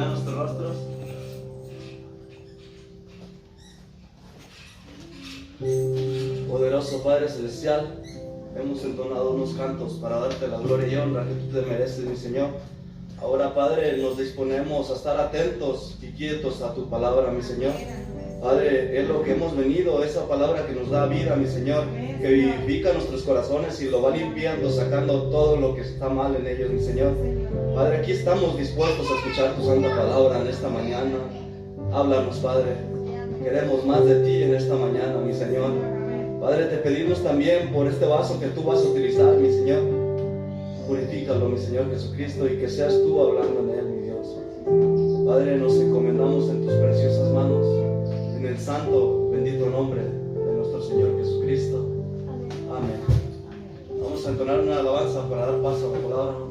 inclinar nuestros rostros. Poderoso Padre Celestial, hemos entonado unos cantos para darte la gloria y honra que tú te mereces, mi Señor. Ahora, Padre, nos disponemos a estar atentos y quietos a tu palabra, mi Señor. Padre, es lo que hemos venido, esa palabra que nos da vida, mi Señor, que vivifica nuestros corazones y lo va limpiando, sacando todo lo que está mal en ellos, mi Señor. Padre, aquí estamos dispuestos a escuchar tu santa palabra en esta mañana. Háblanos, Padre. Queremos más de ti en esta mañana, mi Señor. Padre, te pedimos también por este vaso que tú vas a utilizar, mi Señor. Purifícalo, mi Señor Jesucristo, y que seas tú hablando en él, mi Dios. Padre, nos encomendamos en tus preciosas manos, en el santo, bendito nombre de nuestro Señor Jesucristo. Amén. Vamos a entonar una alabanza para dar paso a la palabra.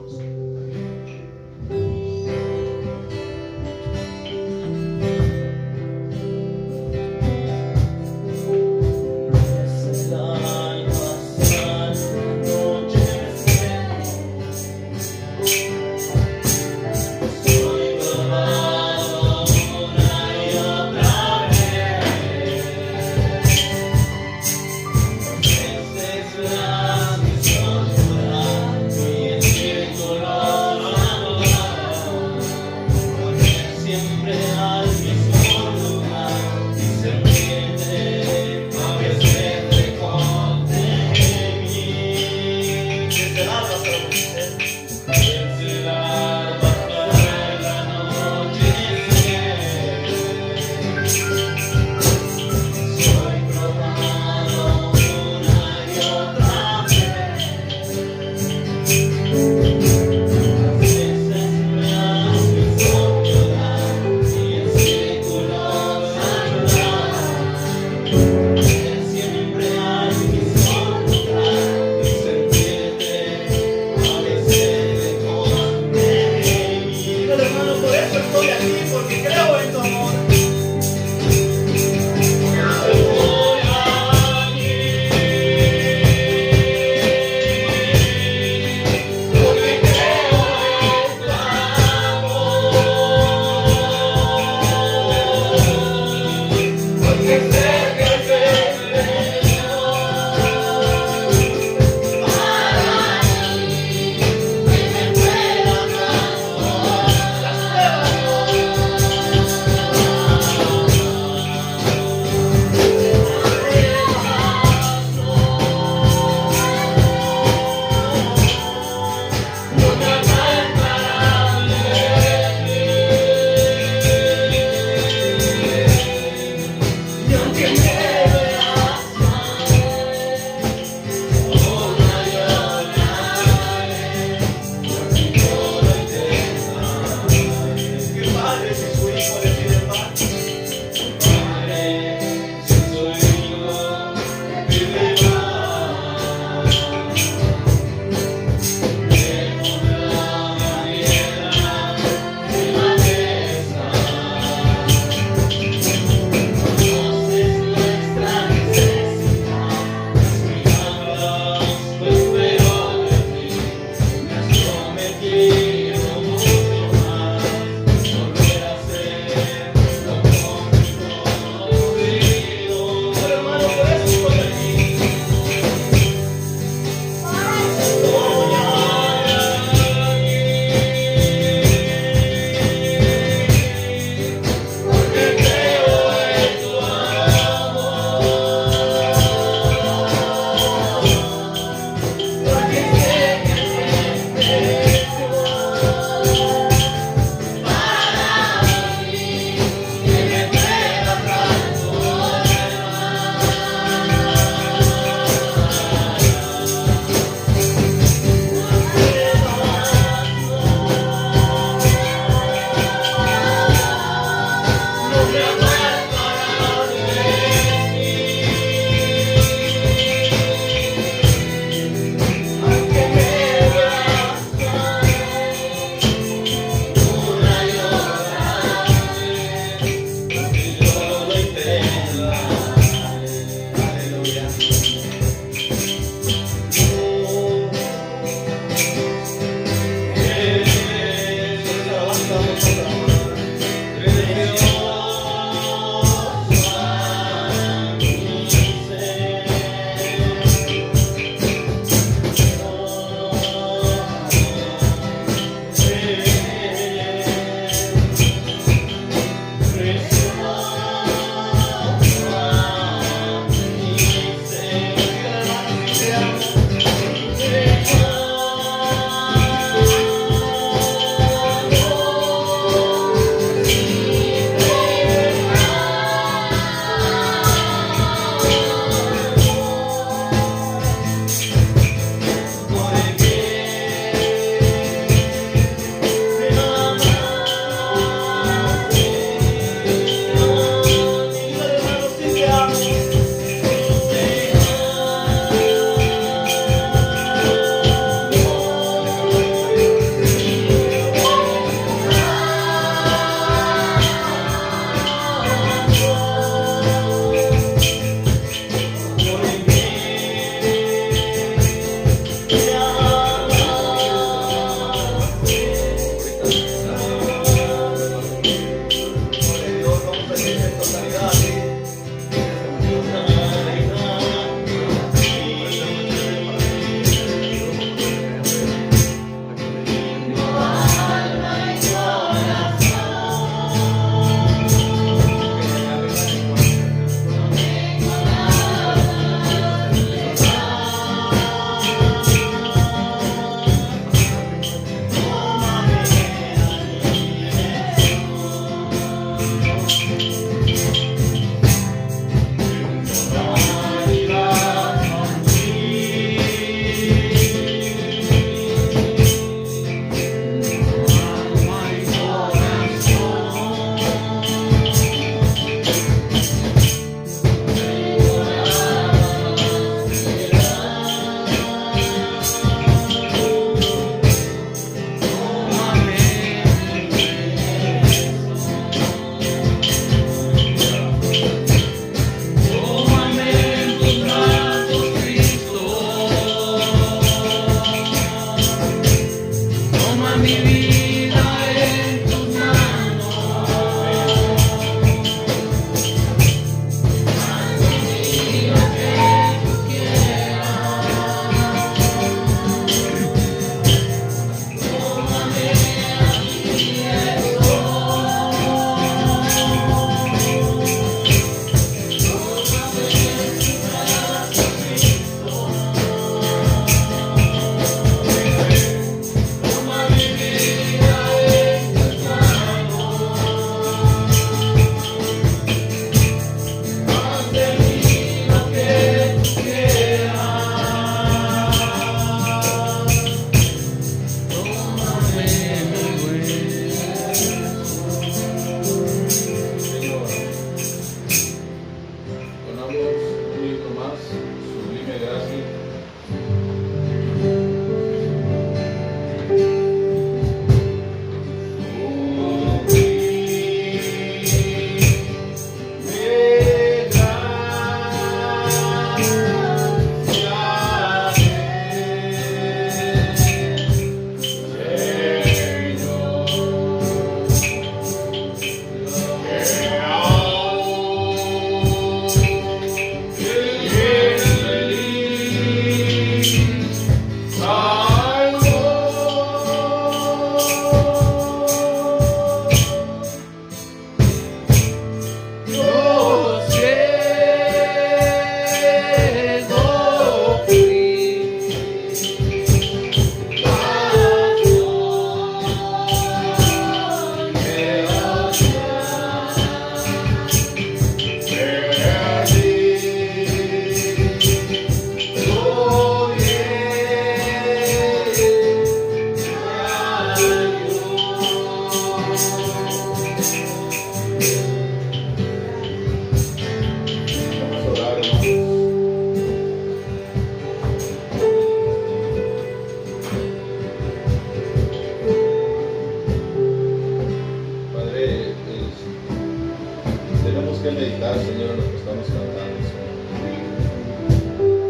que meditar, Señor, en lo que estamos cantando, Señor.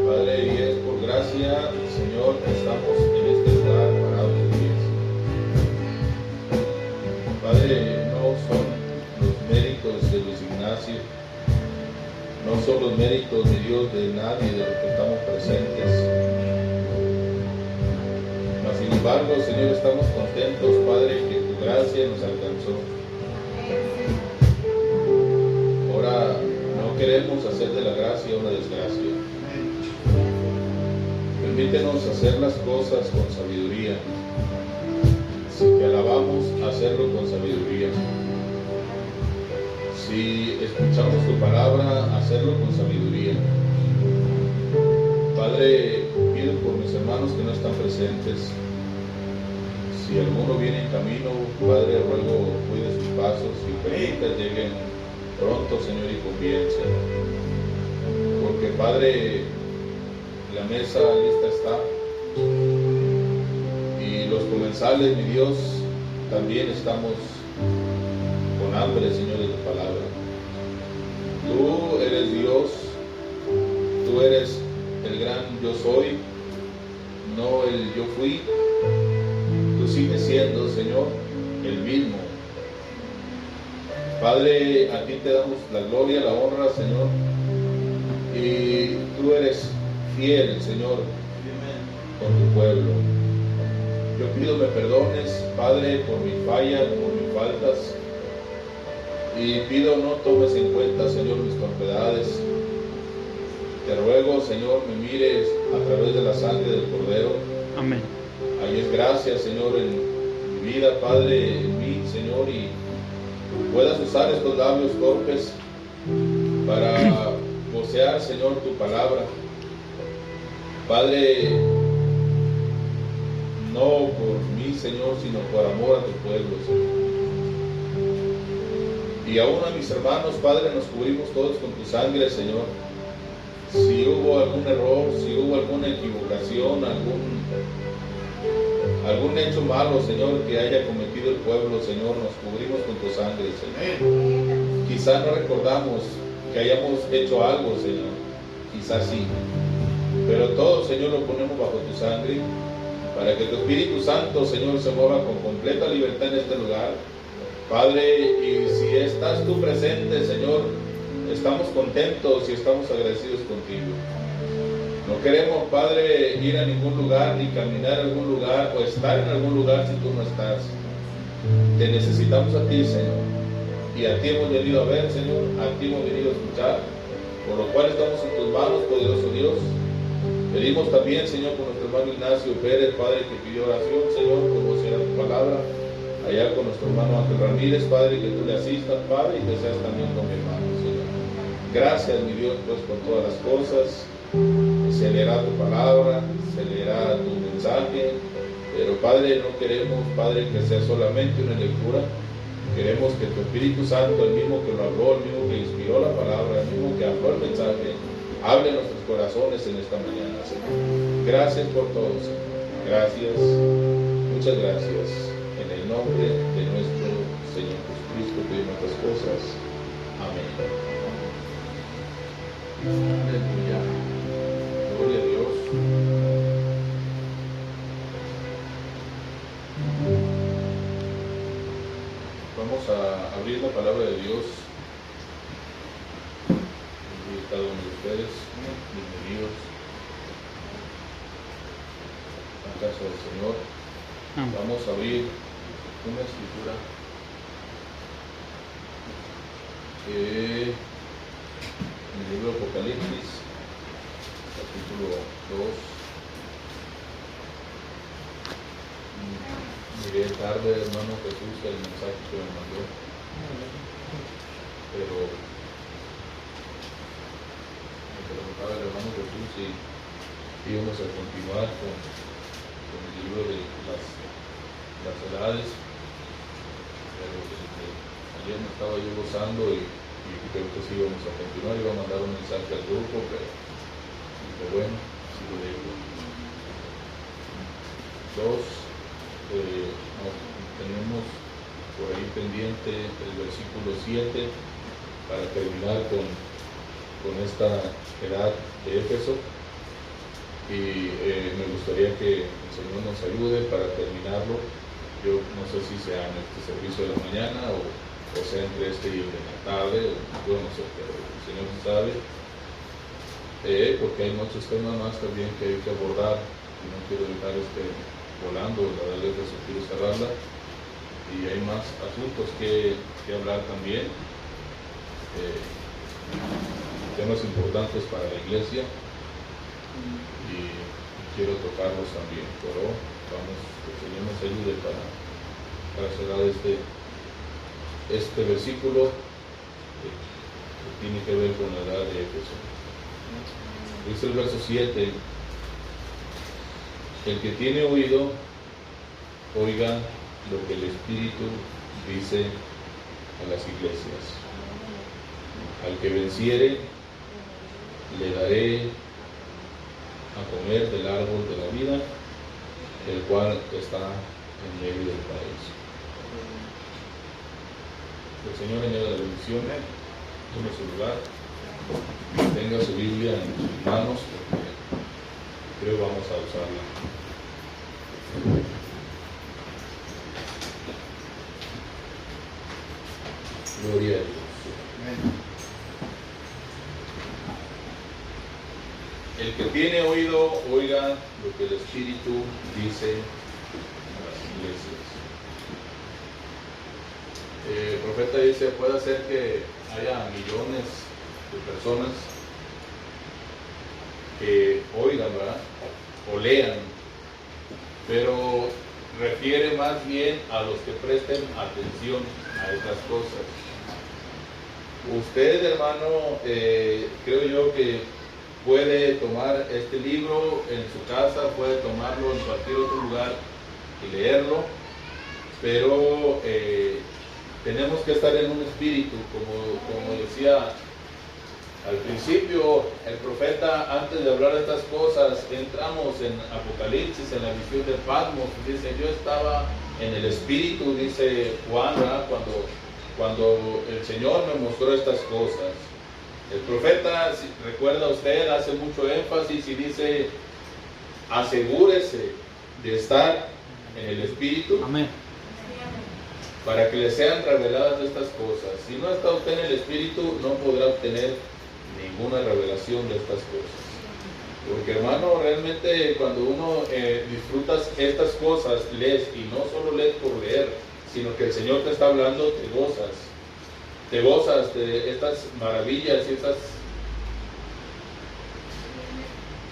Padre, y es por gracia, Señor, que estamos en este lugar parados de pies. Padre, no son los méritos de Luis Ignacio, no son los méritos, mi Dios, de nadie de los que estamos presentes. Mas, sin embargo, Señor, estamos contentos, Padre, que tu gracia nos alcanzó. Ahora no queremos hacer de la gracia una desgracia. Permítenos hacer las cosas con sabiduría. Si te alabamos, hacerlo con sabiduría. Si escuchamos tu palabra, hacerlo con sabiduría. Padre, pido por mis hermanos que no están presentes. Si alguno viene en camino, Padre, ruego cuide sus pasos y permita lleguen pronto, Señor, y con bien, Señor. Porque, Padre, la mesa lista está y los comensales, mi Dios, también estamos con hambre, Señor, de tu palabra. Tú eres Dios, tú eres el gran yo soy, no el yo fui. Tú sigues siendo, Señor, el mismo. Padre, a ti te damos la gloria, la honra, Señor, y tú eres fiel, Señor, con tu pueblo. Yo pido me perdones, Padre, por mis fallas, por mis faltas, y pido no tomes en cuenta, Señor, mis torpedades. Te ruego, Señor, me mires a través de la sangre del Cordero. Amén. Ahí es gracia, Señor, en mi vida, Padre, en mí, Señor, y puedas usar estos labios torpes para vocear, Señor, tu palabra. Padre, no por mí, Señor, sino por amor a tu pueblo, Señor. Y aún a mis hermanos, Padre, nos cubrimos todos con tu sangre, Señor. Si hubo algún error, si hubo alguna equivocación, algún hecho malo, Señor, que haya cometido el pueblo, Señor, nos cubrimos con tu sangre, Señor. Quizá no recordamos que hayamos hecho algo, Señor. Quizá sí. Pero todo, Señor, lo ponemos bajo tu sangre, para que tu Espíritu Santo, Señor, se mueva con completa libertad en este lugar. Padre, y si estás tú presente, Señor, estamos contentos y estamos agradecidos contigo. No queremos, Padre, ir a ningún lugar, ni caminar a algún lugar, o estar en algún lugar si tú no estás. Te necesitamos a ti, Señor. Y a ti hemos venido a ver, Señor, a ti hemos venido a escuchar, por lo cual estamos en tus manos, poderoso Dios. Pedimos también, Señor, por nuestro hermano Ignacio Pérez, Padre, que pidió oración, Señor, por vocear tu palabra. Allá con nuestro hermano Ángel Ramírez, Padre, que tú le asistas, Padre, y que seas también con mi hermano, Señor. Gracias, mi Dios, pues, por todas las cosas. Se leerá tu palabra, se leerá tu mensaje, pero, Padre, no queremos, Padre, que sea solamente una lectura. Queremos que tu Espíritu Santo, el mismo que lo habló, el mismo que inspiró la palabra, el mismo que habló el mensaje, hable en nuestros corazones en esta mañana, Señor. Gracias por todo, Señor. Gracias, muchas gracias. En el nombre de nuestro Señor Jesucristo pedimos estas cosas. Amén. Aleluya. Gloria a Dios. Vamos a abrir la palabra de Dios. Cada uno de ustedes, bienvenidos a la casa del Señor. Vamos a abrir una escritura en el libro de Apocalipsis, capítulo 2. Miré tarde, hermano Jesús, el mensaje que me mandó, pero preguntaba el hermano Jesús si íbamos a continuar con el libro de las edades, pero ayer me estaba yo gozando y creo que sí íbamos a continuar. Iba a mandar un mensaje al grupo, pero bueno, sí lo dejo. Tenemos por ahí pendiente el versículo 7 para terminar con esta edad de Éfeso, y me gustaría que el Señor nos ayude para terminarlo. Yo no sé si sea en este servicio de la mañana o sea entre este y el de la tarde, yo no sé, pero el Señor sabe, porque hay muchos temas más también que hay que abordar y no quiero dejar volando, la verdad es que quiero cerrarla, y hay más asuntos que hablar también. Temas importantes para la iglesia y quiero tocarlos también, pero vamos, que el Señor nos ayude para cerrar este versículo que tiene que ver con la edad de Éfeso. Dice el verso 7: el que tiene oído, oiga lo que el Espíritu dice a las iglesias. Al que venciere, le daré a comer del árbol de la vida, el cual está en medio del paraíso. El Señor añade la bendición, tome su lugar, tenga su Biblia en sus manos, porque creo vamos a usarla. Gloria a Dios. Amén. El que tiene oído, oiga lo que el Espíritu dice a las iglesias. El profeta dice, puede ser que haya millones de personas que oigan, ¿verdad? O lean, pero refiere más bien a los que presten atención a estas cosas. Usted, hermano, creo yo que puede tomar este libro en su casa, puede tomarlo en cualquier otro lugar y leerlo, pero tenemos que estar en un espíritu, como decía al principio el profeta. Antes de hablar de estas cosas, entramos en Apocalipsis, en la visión de Patmos. Dice, yo estaba en el espíritu, dice Juan, ¿verdad? Cuando el Señor me mostró estas cosas. El profeta, si recuerda usted, hace mucho énfasis y dice, asegúrese de estar en el espíritu. Amén. Para que le sean reveladas estas cosas. Si no está usted en el espíritu, no podrá obtener ninguna revelación de estas cosas. Porque, hermano, realmente cuando uno disfruta estas cosas, lees, y no solo lees por leer, sino que el Señor te está hablando, te gozas de estas maravillas y estas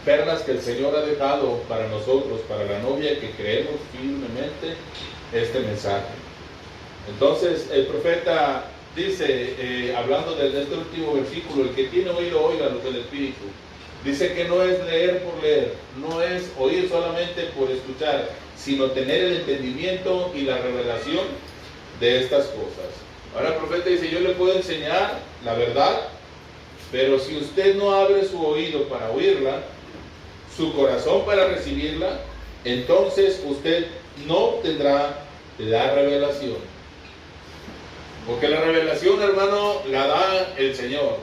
perlas que el Señor ha dejado para nosotros, para la novia que creemos firmemente este mensaje. Entonces el profeta dice, hablando de este último versículo, el que tiene oído, oiga lo del Espíritu. Dice que no es leer por leer, no es oír solamente por escuchar, sino tener el entendimiento y la revelación de estas cosas. Ahora el profeta dice, yo le puedo enseñar la verdad, pero si usted no abre su oído para oírla, su corazón para recibirla, entonces usted no obtendrá la revelación. Porque la revelación, hermano, la da el Señor.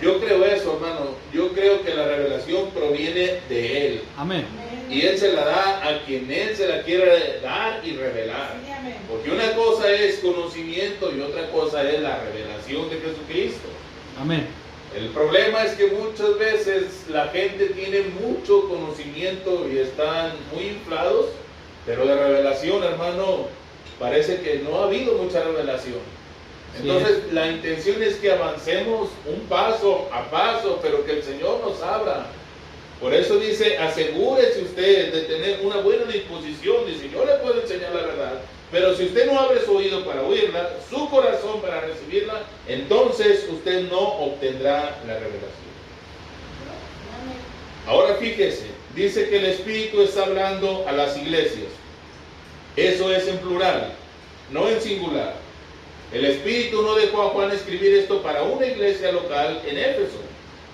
Yo creo eso, hermano. Yo creo que la revelación proviene de Él. Amén. Y Él se la da a quien Él se la quiere dar y revelar. Porque una cosa es conocimiento y otra cosa es la revelación de Jesucristo. Amén. El problema es que muchas veces la gente tiene mucho conocimiento y están muy inflados, pero de revelación, hermano, parece que no ha habido mucha revelación. Entonces, la intención es que avancemos un paso a paso, pero que el Señor nos abra. Por eso dice, asegúrese usted de tener una buena disposición. Dice, yo le puedo enseñar la verdad, pero si usted no abre su oído para oírla, su corazón para recibirla, entonces usted no obtendrá la revelación. Ahora fíjese, dice que el Espíritu está hablando a las iglesias. Eso es en plural, no en singular. El Espíritu no dejó a Juan escribir esto para una iglesia local en Éfeso,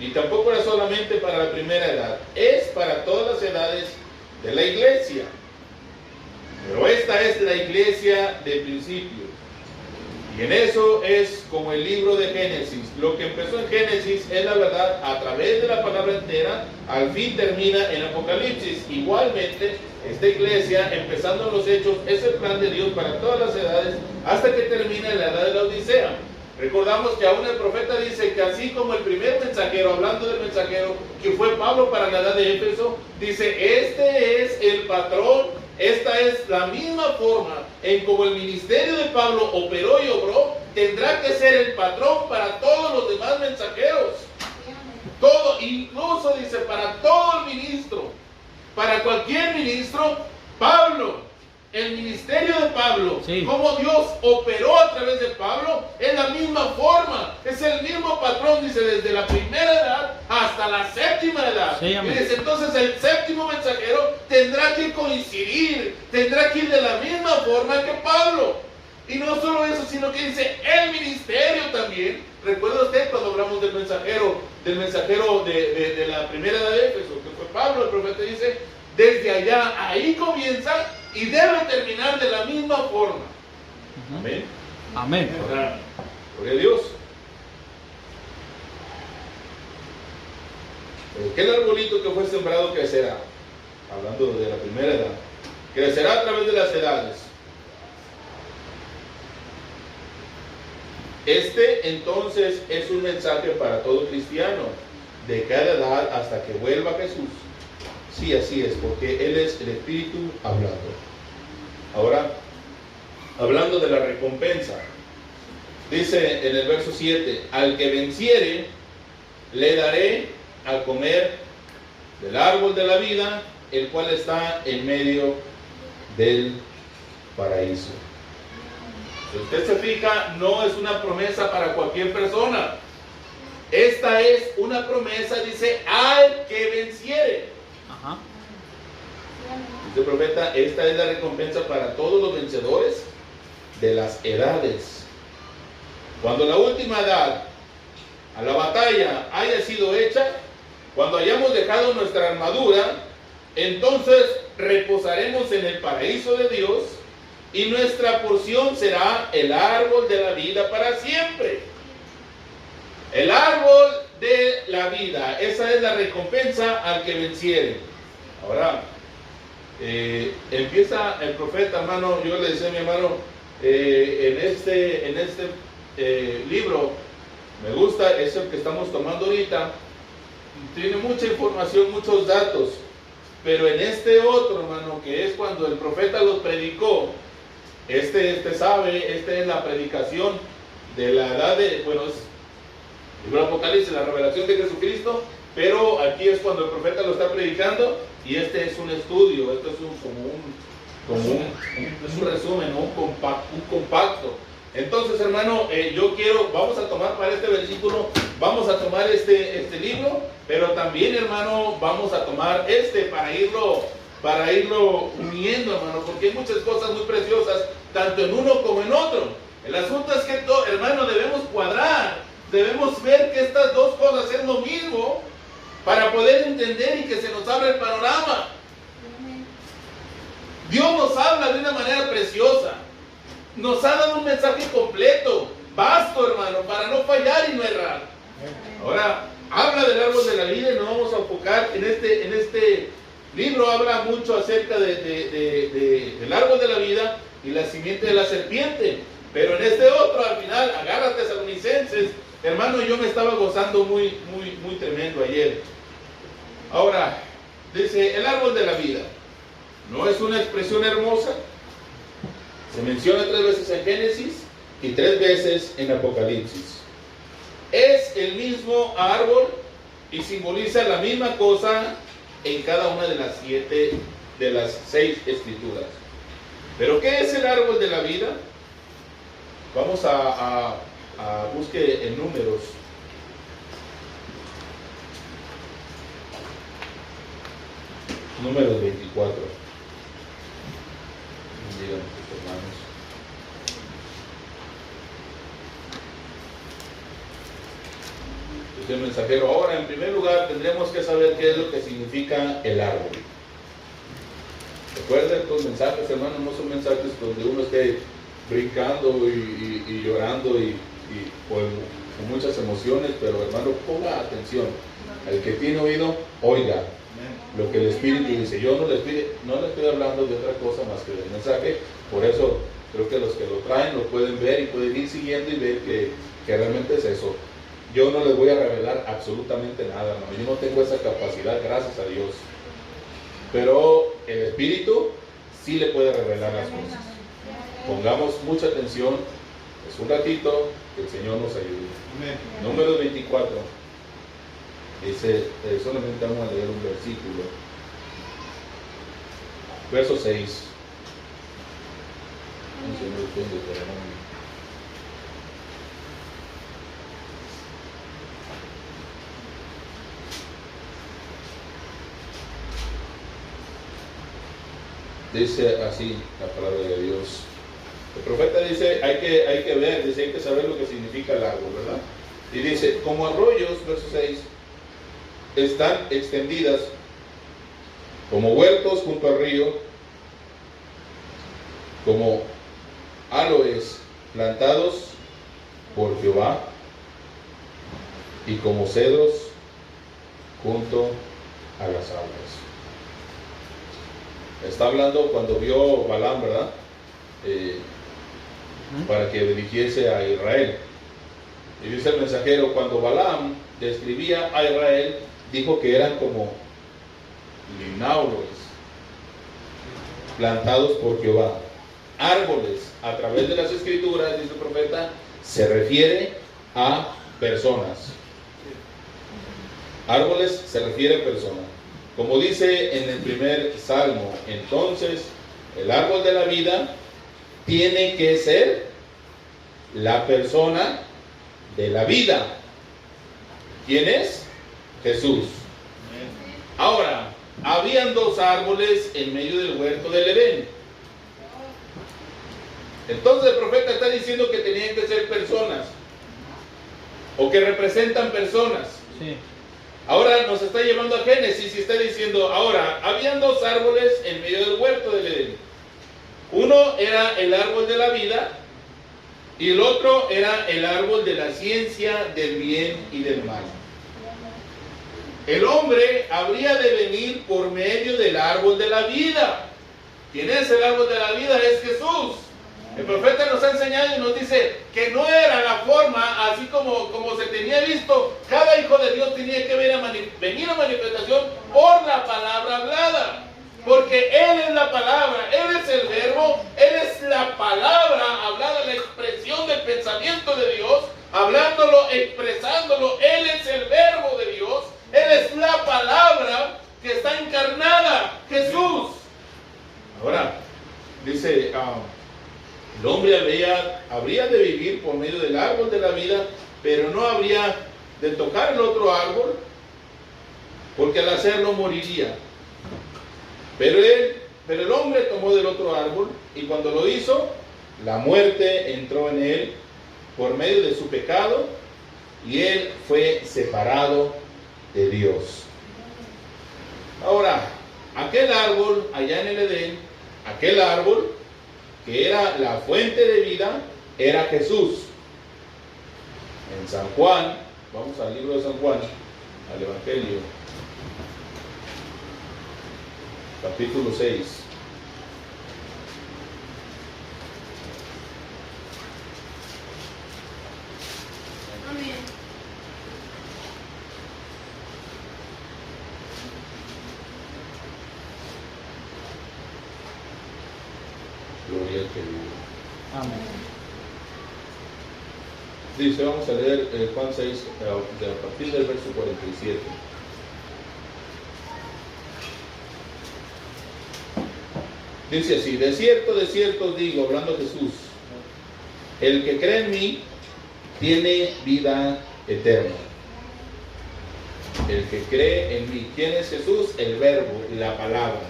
ni tampoco era solamente para la primera edad, es para todas las edades de la iglesia. Pero esta es la iglesia de principio. Y en eso es como el libro de Génesis. Lo que empezó en Génesis es la verdad a través de la palabra entera, al fin termina en Apocalipsis. Igualmente, esta iglesia, empezando en los Hechos, es el plan de Dios para todas las edades, hasta que termina en la edad de la Odisea. Recordamos que aún el profeta dice que así como el primer mensajero, hablando del mensajero, que fue Pablo para la edad de Éfeso, dice, este es el patrón, esta es la misma forma en como el ministerio de Pablo operó y obró, tendrá que ser el patrón para todos los demás mensajeros. Todo, incluso dice, para todo el ministro, para cualquier ministro, Pablo, el ministerio de Pablo, como Dios operó a través de Pablo, es la misma forma, es el mismo patrón, dice, desde la primera edad hasta la séptima edad. Y dice, entonces el séptimo mensajero tendrá que coincidir, tendrá que ir de la misma forma que Pablo. Y no solo eso, sino que dice el ministerio también. ¿Recuerda usted cuando hablamos del mensajero de la primera edad de Éfeso, que fue Pablo? El profeta dice, desde allá, ahí comienza y debe terminar de la misma forma. Amén. Amén. Gloria a Dios. Pero ¿qué el arbolito que fue sembrado crecerá? Hablando de la primera edad. Crecerá a través de las edades. Este entonces es un mensaje para todo cristiano, de cada edad hasta que vuelva Jesús. Sí, así es, porque Él es el Espíritu hablando. Ahora, hablando de la recompensa, dice en el verso 7, al que venciere, le daré a comer del árbol de la vida, el cual está en medio del paraíso. Si usted se fija, no es una promesa para cualquier persona. Esta es una promesa, dice, al que venciere. Ajá. Dice el profeta, esta es la recompensa para todos los vencedores de las edades. Cuando la última edad a la batalla haya sido hecha, cuando hayamos dejado nuestra armadura, entonces reposaremos en el paraíso de Dios y nuestra porción será el árbol de la vida para siempre. El árbol de la vida, esa es la recompensa al que venciere. Ahora, empieza el profeta, hermano. Yo le decía a mi hermano, en este libro, me gusta, es el que estamos tomando ahorita, tiene mucha información, muchos datos, pero en este otro, hermano, que es cuando el profeta los predicó, este sabe, esta es la predicación de la edad de, bueno, es el libro Apocalipsis, la revelación de Jesucristo, pero aquí es cuando el profeta lo está predicando, y este es un estudio, esto es un resumen, un compacto. Entonces, hermano, vamos a tomar para este versículo, vamos a tomar este libro, pero también, hermano, vamos a tomar para irlo uniendo, hermano, porque hay muchas cosas muy preciosas, tanto en uno como en otro. El asunto es que, hermano, debemos cuadrar, debemos ver que estas dos cosas es lo mismo, para poder entender y que se nos abra el panorama. Dios nos habla de una manera preciosa. Nos ha dado un mensaje completo, vasto, hermano, para no fallar y no errar. Ahora, habla del árbol de la vida y nos vamos a enfocar en este libro. Habla mucho acerca del árbol de la vida y la simiente de la serpiente. Pero en este otro, al final, agárrate, Tesalonicenses. Hermano, yo me estaba gozando muy tremendo ayer. Ahora, dice, el árbol de la vida. ¿No es una expresión hermosa? Se menciona 3 veces en Génesis y 3 veces en Apocalipsis. Es el mismo árbol y simboliza la misma cosa en cada una de las 6 escrituras. ¿Pero qué es el árbol de la vida? Vamos a busque en Números. Números 24. Díganme, hermanos. Dice el mensajero, ahora en primer lugar tendremos que saber qué es lo que significa el árbol. Recuerden, estos mensajes, hermanos, no son mensajes donde uno esté brincando y llorando y con muchas emociones, pero hermano, ponga atención. El que tiene oído, oiga lo que el Espíritu dice. Yo no le estoy hablando de otra cosa más que del mensaje. Por eso creo que los que lo traen lo pueden ver y pueden ir siguiendo y ver que realmente es eso. Yo no les voy a revelar absolutamente nada, hermano. Yo no tengo esa capacidad, gracias a Dios. Pero el Espíritu sí le puede revelar las cosas. Pongamos mucha atención. Es un ratito, que el Señor nos ayude. Número 24. Dice, solamente vamos a leer un versículo. Verso 6. Dice así la palabra de Dios. El profeta dice, hay que ver, dice, hay que saber lo que significa el árbol, ¿verdad? Y dice, como arroyos, verso 6, están extendidas como huertos junto al río, como aloes plantados por Jehová y como cedros junto a las aguas. Está hablando cuando vio Balaam, ¿verdad? Para que dirigiese a Israel. Y dice el mensajero, cuando Balaam describía a Israel, dijo que eran como linauros plantados por Jehová. Árboles, a través de las escrituras, dice el profeta, se refiere a personas. Árboles se refiere a personas. Como dice en el primer salmo, entonces el árbol de la vida tiene que ser la persona de la vida. ¿Quién es? Jesús. Ahora, habían dos árboles en medio del huerto del Edén. Entonces el profeta está diciendo que tenían que ser personas, o que representan personas. Sí. Ahora nos está llevando a Génesis y está diciendo, ahora, habían dos árboles en medio del huerto del Edén. Uno era el árbol de la vida y el otro era el árbol de la ciencia del bien y del mal. El hombre habría de venir por medio del árbol de la vida. ¿Quién es el árbol de la vida? Es Jesús. El profeta nos ha enseñado y nos dice que no era la forma, así como se tenía visto. Cada hijo de Dios tenía que venir a manifestación por la palabra hablada. Porque Él es la palabra, Él es el verbo, Él es la palabra hablada, la expresión del pensamiento de Dios, hablándolo, expresándolo. Él es el verbo de Dios, Él es la palabra que está encarnada, Jesús. Ahora, dice, el hombre habría de vivir por medio del árbol de la vida, pero no habría de tocar el otro árbol, porque al hacerlo moriría. Pero el hombre tomó del otro árbol, y cuando lo hizo, la muerte entró en él por medio de su pecado, y él fue separado de Dios. Ahora, aquel árbol allá en el Edén, aquel árbol que era la fuente de vida, era Jesús. En San Juan, vamos al libro de San Juan, al Evangelio, capítulo 6. Amén. Gloria al que vive. Amén. Dice, vamos a leer Juan 6, a partir del verso 47. Dice así: de cierto os digo, hablando Jesús, el que cree en mí tiene vida eterna. El que cree en mí. ¿Quién es Jesús? El verbo, la palabra.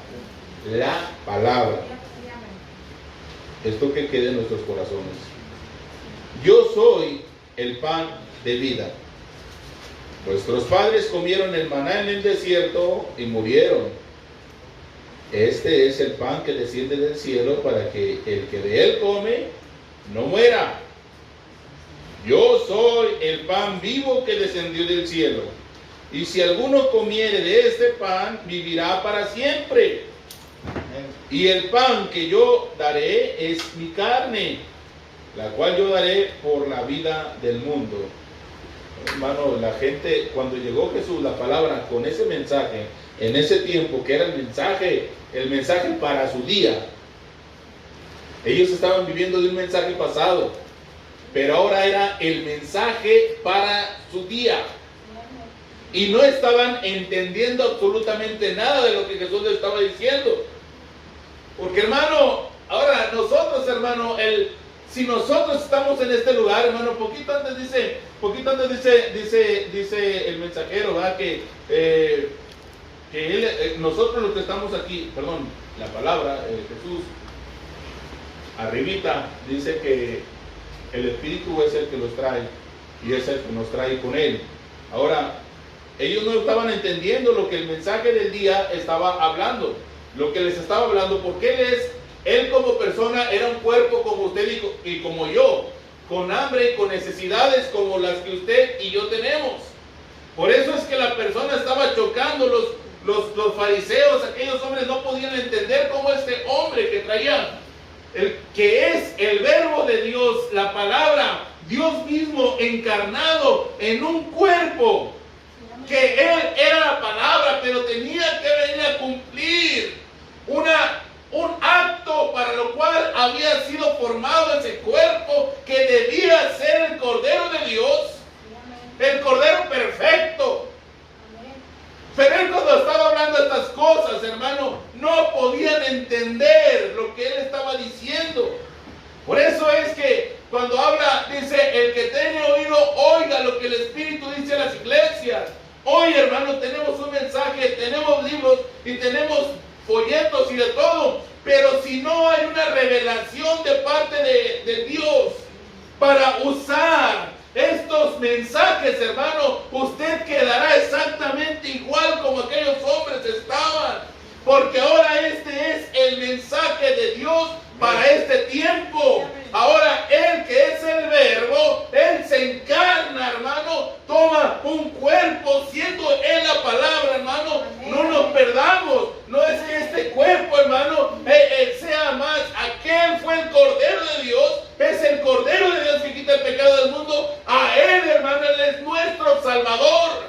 La palabra. Esto que quede en nuestros corazones. Yo soy el pan de vida. Vuestros padres comieron el maná en el desierto y murieron. Este es el pan que desciende del cielo para que el que de él come no muera. Yo soy el pan vivo que descendió del cielo. Y si alguno comiere de este pan, vivirá para siempre. Y el pan que yo daré es mi carne, la cual yo daré por la vida del mundo. Hermano, la gente, cuando llegó Jesús, la palabra, con ese mensaje, en ese tiempo, que era el mensaje para su día, ellos estaban viviendo de un mensaje pasado, pero ahora era el mensaje para su día. Y no estaban entendiendo absolutamente nada de lo que Jesús les estaba diciendo. Porque, hermano, ahora nosotros, hermano, si nosotros estamos en este lugar, hermano, poquito antes dice el mensajero, ¿verdad? Que nosotros los que estamos aquí, perdón, la palabra, Jesús, arribita, dice que el Espíritu es el que los trae y es el que nos trae con él. Ahora, ellos no estaban entendiendo lo que el mensaje del día estaba hablando, lo que les estaba hablando, porque él como persona era un cuerpo como usted y como yo, con hambre y con necesidades como las que usted y yo tenemos. Por eso es que la persona estaba chocando, los fariseos, aquellos hombres no podían entender cómo este hombre que traía, que es el verbo de Dios, la palabra, Dios mismo encarnado en un cuerpo, que Él era la palabra, pero tenía que venir a cumplir un acto para lo cual había sido formado ese cuerpo, que debía ser el Cordero de Dios, el Cordero perfecto. Pero él, cuando estaba hablando de estas cosas, hermano, no podían entender lo lo que el Espíritu dice a las iglesias. Hoy, hermano, tenemos un mensaje, tenemos libros y tenemos folletos y de todo, pero si no hay una revelación de parte de Dios para usar estos mensajes, hermano, usted quedará exactamente igual como aquellos hombres estaban, porque ahora este es el mensaje de Dios para este tiempo. Ahora Él, que es el Verbo, Él se encarna, hermano, toma un cuerpo siendo Él la palabra, hermano. No nos perdamos. No es que este cuerpo, hermano, sea más. Aquel fue el Cordero de Dios. Es el Cordero de Dios que quita el pecado del mundo. A Él, hermano, Él es nuestro Salvador.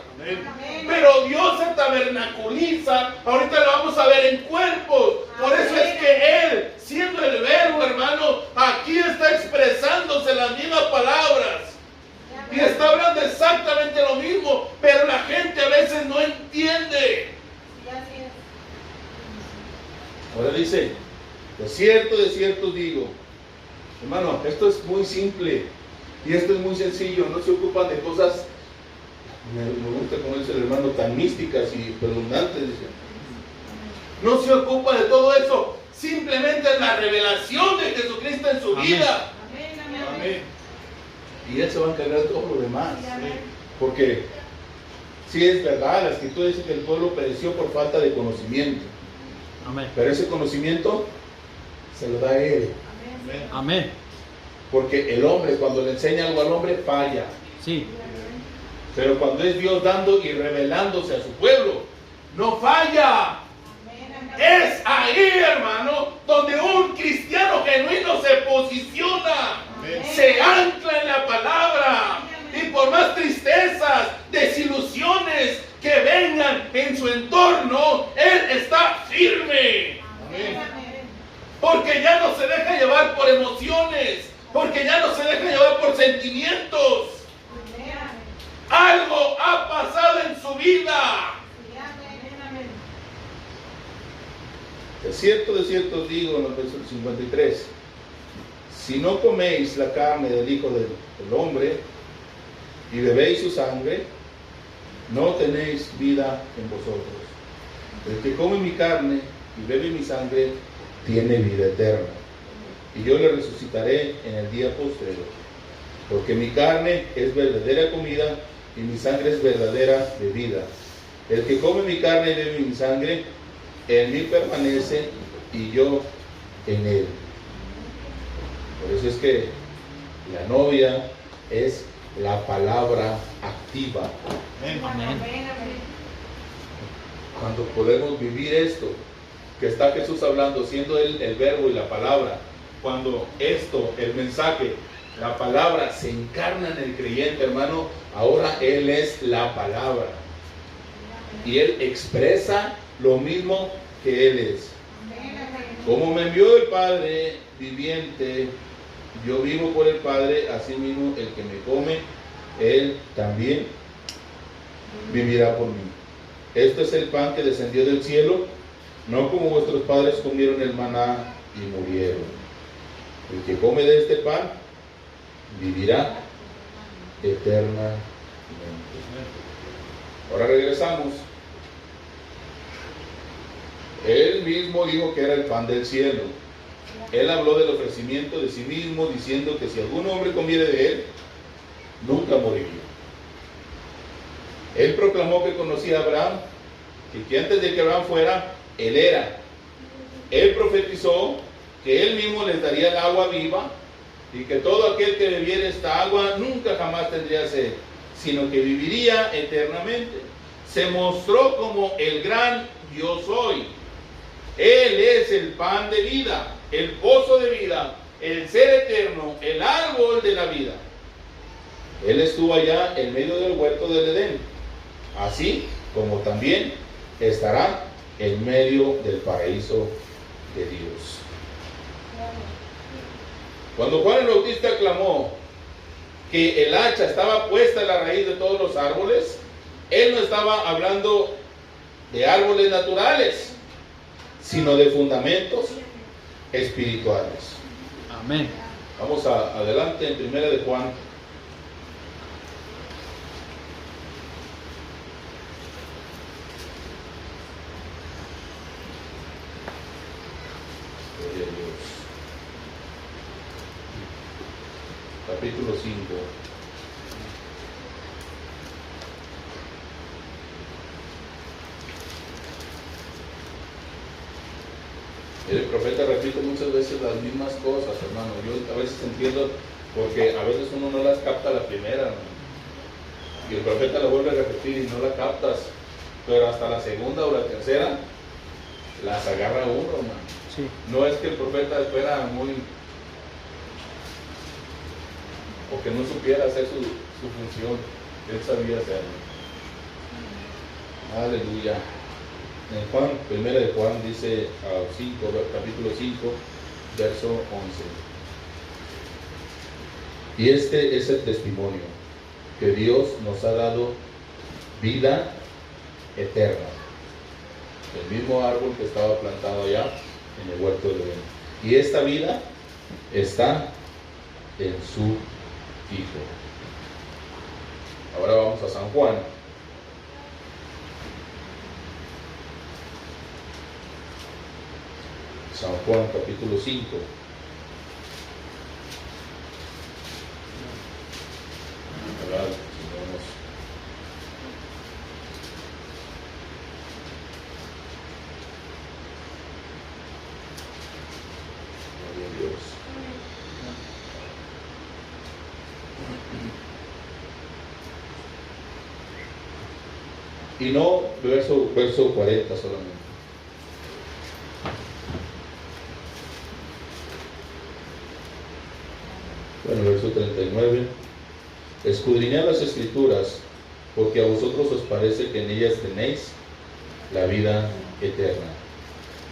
Pero Dios se tabernaculiza. Ahorita lo vamos a ver en cuerpos. Por eso es que Él, siendo el Verbo, hermano, aquí está expresándose las mismas palabras. Y está hablando exactamente lo mismo. Pero la gente a veces no entiende. Ahora dice, de cierto os digo. Hermano, esto es muy simple. Y esto es muy sencillo. No se ocupan de cosas, me gusta como dice el hermano, tan místicas y redundantes. No se ocupa de todo eso. Simplemente es la revelación de Jesucristo en su vida. Amén. Y Él se va a encargar de todo lo demás. Porque sí es verdad, la Escritura dice que el pueblo pereció por falta de conocimiento. Amén. Pero ese conocimiento se lo da Él. Amén. Porque el hombre, cuando le enseña algo al hombre, falla. Sí. Pero cuando es Dios dando y revelándose a su pueblo, no falla. Es ahí, hermano, donde un cristiano genuino se posiciona. Se ancla en la palabra. Y por más tristezas, desilusiones que vengan en su entorno, Él está firme. Porque ya no se deja llevar por emociones. Porque ya no se deja llevar por sentimientos. Algo ha pasado en su vida. De cierto os digo, en el versículo 53, si no coméis la carne del Hijo del Hombre y bebéis su sangre, no tenéis vida en vosotros. El que come mi carne y bebe mi sangre, tiene vida eterna, y yo le resucitaré en el día postrero. Porque mi carne es verdadera comida y mi sangre es verdadera bebida. El que come mi carne y bebe mi sangre, en mí permanece y yo en él. Por eso es que la novia es la palabra activa. Amén. Cuando podemos vivir esto, que está Jesús hablando, siendo Él el verbo y la palabra, cuando esto, el mensaje, la palabra se encarna en el creyente, hermano, ahora Él es la palabra. Y Él expresa lo mismo que Él es. Como me envió el Padre viviente, yo vivo por el Padre, así mismo el que me come, Él también vivirá por mí. Este es el pan que descendió del cielo, no como vuestros padres comieron el maná y murieron. El que come de este pan vivirá eternamente. Ahora regresamos. Él mismo dijo que era el pan del cielo. Él habló del ofrecimiento de sí mismo, diciendo que si algún hombre comiere de él, nunca moriría. Él proclamó que conocía a Abraham, y que antes de que Abraham fuera, él era. Él profetizó que él mismo les daría el agua viva, y que todo aquel que bebiera esta agua nunca jamás tendría sed, sino que viviría eternamente. Se mostró como el gran yo soy. Él es el pan de vida, el pozo de vida, el ser eterno, el árbol de la vida. Él estuvo allá en medio del huerto del Edén, así como también estará en medio del paraíso de Dios. Cuando Juan el Bautista clamó que el hacha estaba puesta en la raíz de todos los árboles, él no estaba hablando de árboles naturales, sino de fundamentos espirituales. Amén. Vamos adelante en 1 de Juan. capítulo 5. El profeta repite muchas veces las mismas cosas, hermano. Yo a veces entiendo porque a veces uno no las capta a la primera, hermano. Y el profeta la vuelve a repetir y no la captas, pero hasta la segunda o la tercera las agarra uno, hermano. Sí. No es que el profeta fuera muy, o que no supiera hacer su función, él sabía hacerlo. Aleluya. En Juan, 1 de Juan dice capítulo 5, verso 11. Y este es el testimonio, que Dios nos ha dado vida eterna. El mismo árbol que estaba plantado allá en el huerto de Edén. Y esta vida está en su Hijo. Ahora vamos a San Juan. San Juan capítulo 5. Ahora, sigamos. Gloria a Dios. Y no verso 40 solamente. Bueno, verso 39. Escudriñad las Escrituras, porque a vosotros os parece que en ellas tenéis la vida eterna,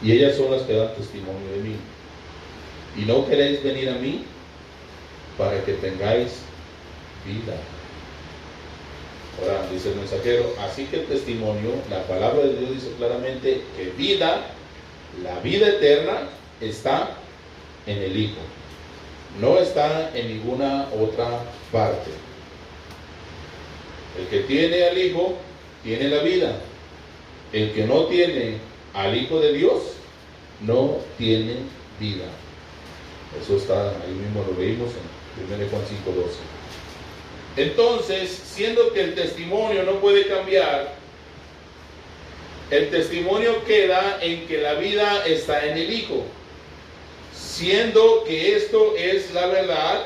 y ellas son las que dan testimonio de mí. Y no queréis venir a mí para que tengáis vida. Ahora dice el mensajero, así que el testimonio, la palabra de Dios dice claramente que vida, la vida eterna, está en el Hijo. No está en ninguna otra parte. El que tiene al Hijo, tiene la vida. El que no tiene al Hijo de Dios, no tiene vida. Eso está, ahí mismo lo leímos en 1 Juan 5:12. Entonces, siendo que el testimonio no puede cambiar, el testimonio queda en que la vida está en el Hijo. Siendo que esto es la verdad,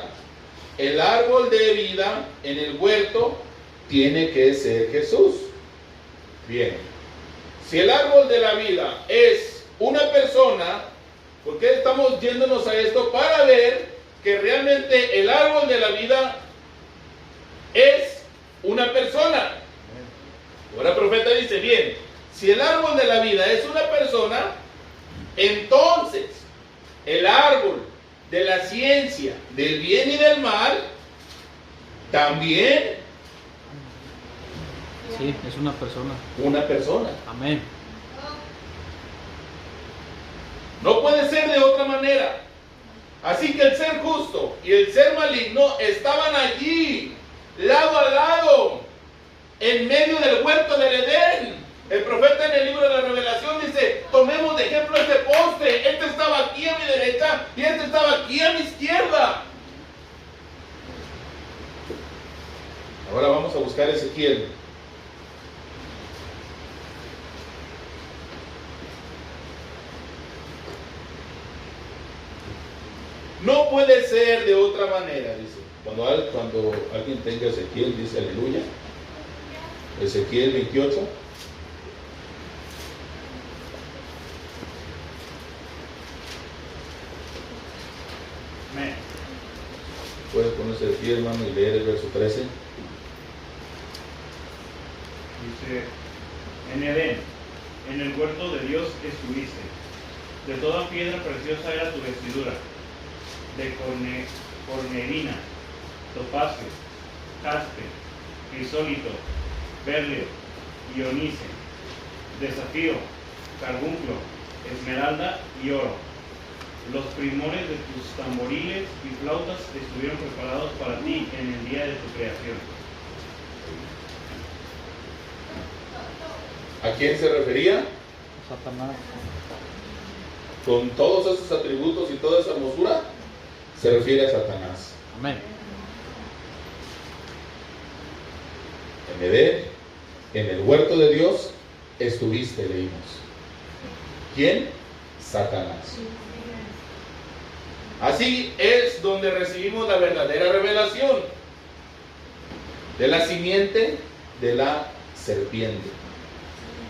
el árbol de vida en el huerto tiene que ser Jesús. Bien, si el árbol de la vida es una persona, ¿por qué estamos yéndonos a esto? Para ver que realmente el árbol de la vida es una persona. Ahora el profeta dice, bien, si el árbol de la vida es una persona, entonces el árbol de la ciencia del bien y del mal también Sí, es una persona. una persona. Amén. No puede ser de otra manera. Así que el ser justo y el ser maligno estaban allí, lado a lado, en medio del huerto del Edén. El profeta en el libro de la Revelación dice, tomemos de ejemplo este poste. Este estaba aquí a mi derecha y este estaba aquí a mi izquierda. Ahora vamos a buscar Ezequiel. No puede ser de otra manera, dice. Cuando alguien tenga Ezequiel, dice aleluya. Ezequiel 28. Amén. Puedes ponerse de pie, hermano, y leer el verso 13. Dice, en Edén, en el huerto de Dios estuviste. De toda piedra preciosa era tu vestidura, de cornerina, topacio, jaspe, crisólito, berlio, ionice, de zafiro, carbunclo, esmeralda y oro. Los primores de tus tamboriles y flautas estuvieron preparados para ti en el día de tu creación. ¿A quién se refería? Satanás. Con todos esos atributos y toda esa hermosura, se refiere a Satanás. Amén. En Edén, en el huerto de Dios, estuviste, leímos. ¿Quién? Satanás. Así es donde recibimos la verdadera revelación de la simiente de la serpiente.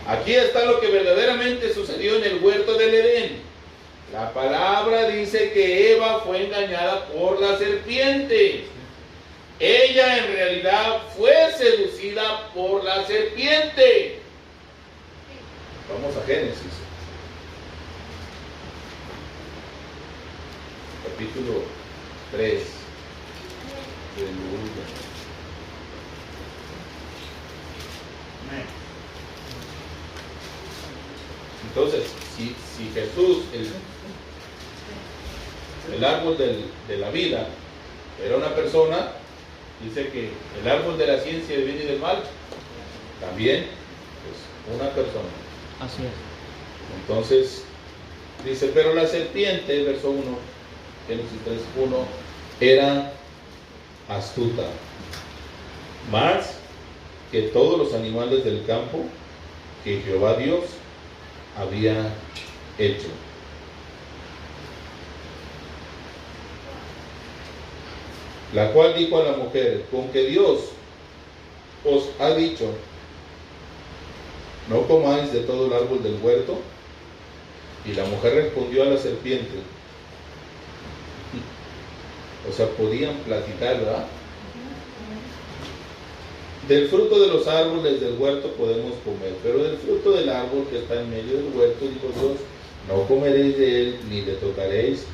Aquí está lo que verdaderamente sucedió en el huerto del Edén. La palabra dice que Eva fue engañada por la serpiente. Ella en realidad fue seducida por la serpiente. Vamos a Génesis. Capítulo 3. Aleluya. Amén. Entonces, si Jesús, el árbol de la vida, era una persona, dice que el árbol de la ciencia del bien y del mal, también es una persona. Así es. Entonces, dice, pero la serpiente, verso 1, Génesis 3:1, era astuta, más que todos los animales del campo que Jehová Dios había hecho. La cual dijo a la mujer, con que Dios os ha dicho, no comáis de todo el árbol del huerto. Y la mujer respondió a la serpiente. O sea, podían platicar, ¿verdad? Del fruto de los árboles del huerto podemos comer, pero del fruto del árbol que está en medio del huerto, dijo Dios, no comeréis de él, ni le tocaréis,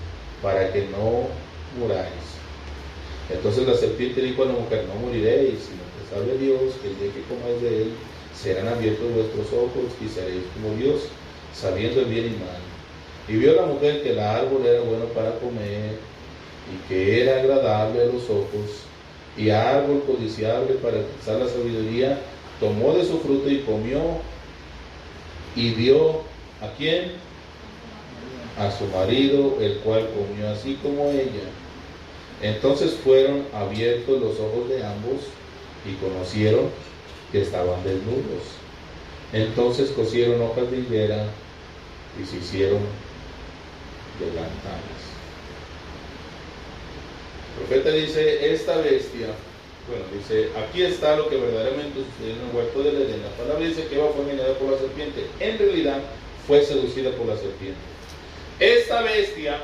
para que no muráis. Entonces la serpiente dijo a la mujer, no moriréis, sino que sabe Dios que el día que comáis de él, serán abiertos vuestros ojos y seréis como Dios, sabiendo el bien y mal. Y vio la mujer que el árbol era bueno para comer, y que era agradable a los ojos, y árbol codiciable para alcanzar la sabiduría, tomó de su fruto y comió, y dio, ¿a quién? A su marido, el cual comió así como ella. Entonces fueron abiertos los ojos de ambos, y conocieron que estaban desnudos. Entonces cosieron hojas de higuera, y se hicieron delantales. El profeta dice, esta bestia, bueno, dice, aquí está lo que verdaderamente sucedió en el huerto del Edén. La palabra dice que Eva fue engañada por la serpiente. En realidad, fue seducida por la serpiente. Esta bestia,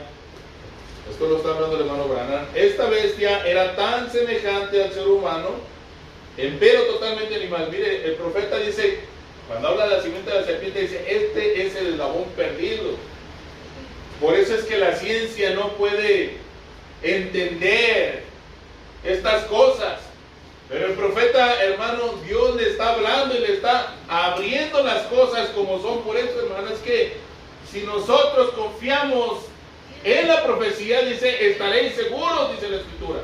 esto lo está hablando el hermano Branham, esta bestia era tan semejante al ser humano, empero totalmente animal. Mire, el profeta dice, cuando habla de la simiente de la serpiente, dice, este es el eslabón perdido. Por eso es que la ciencia no puede entender estas cosas, pero el profeta, hermano, Dios le está hablando y le está abriendo las cosas como son. Por eso, hermano, es que si nosotros confiamos en la profecía, dice, estaréis seguros, dice la escritura,